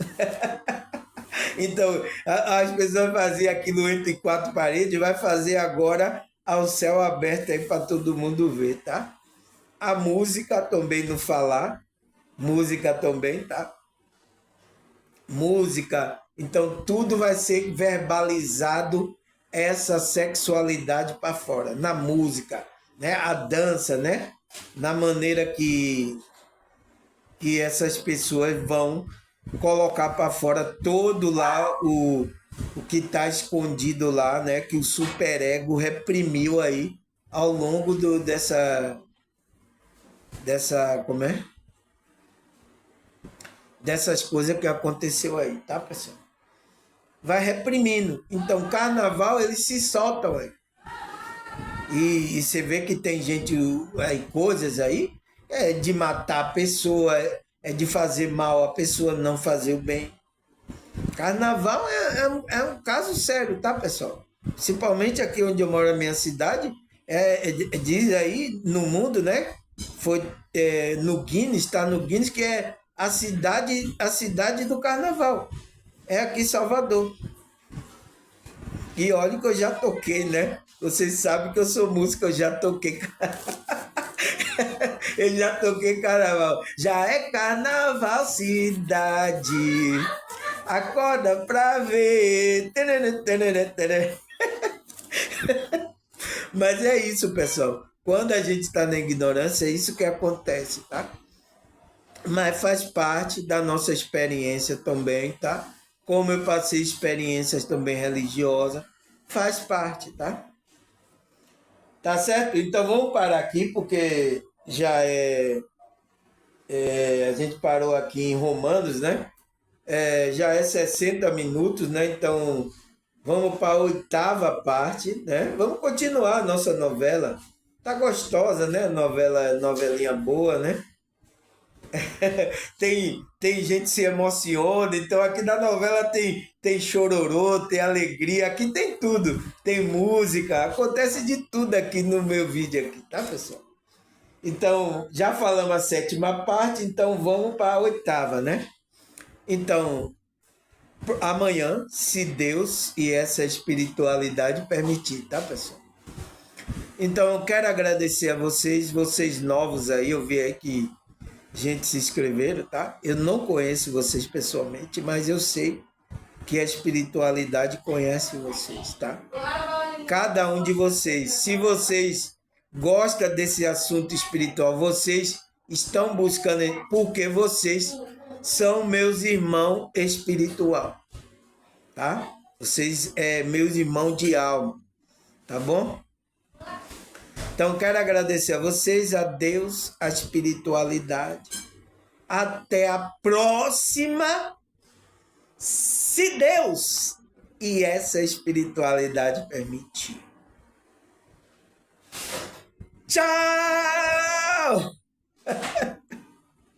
Então, as pessoas faziam aquilo entre quatro paredes, vai fazer agora ao céu aberto aí para todo mundo ver, tá? A música também não falar, música também, tá? Música, então tudo vai ser verbalizado essa sexualidade para fora, na música, né? A dança, né? Na maneira que essas pessoas vão colocar para fora todo lá o que está escondido lá, né? Que o superego reprimiu aí ao longo dessa, como é? Dessas coisas que aconteceu aí, tá, pessoal? Vai reprimindo. Então, carnaval, eles se soltam aí. E você vê que tem gente aí, coisas aí, é de matar a pessoa, é de fazer mal a pessoa, não fazer o bem. Carnaval é um caso sério, tá, pessoal? Principalmente aqui onde eu moro, na minha cidade, diz aí no mundo, né? Foi no Guinness, está no Guinness, que é a cidade do carnaval. É aqui em Salvador. E olha que eu já toquei, né? Vocês sabem que eu sou músico, eu já toquei. Eu já toquei carnaval. Já é carnaval, cidade. Acorda pra ver. Mas é isso, pessoal. Quando a gente está na ignorância, é isso que acontece, tá? Mas faz parte da nossa experiência também, tá? Como eu passei experiências também religiosas, faz parte, tá? Tá certo? Então vamos parar aqui, porque já a gente parou aqui em Romanos, né? Já é 60 minutos, né? Então vamos para a oitava parte, né? Vamos continuar a nossa novela. Tá gostosa, né? Novelinha boa, né? Tem gente que se emociona, então aqui na novela tem chororô, tem alegria, aqui tem tudo. Tem música, acontece de tudo aqui no meu vídeo aqui, tá, pessoal? Então, já falamos a sétima parte, então vamos para a oitava, né? Então, amanhã, se Deus e essa espiritualidade permitir, tá, pessoal? Então, eu quero agradecer a vocês novos aí, eu vi aí que gente se inscreveram, tá? Eu não conheço vocês pessoalmente, mas eu sei que a espiritualidade conhece vocês, tá? Cada um de vocês, se vocês gostam desse assunto espiritual, vocês estão buscando, porque vocês são meus irmãos espiritual, tá? Vocês meus irmãos de alma, tá bom? Então quero agradecer a vocês, a Deus, a espiritualidade. Até a próxima, se Deus e essa espiritualidade permitir. Tchau!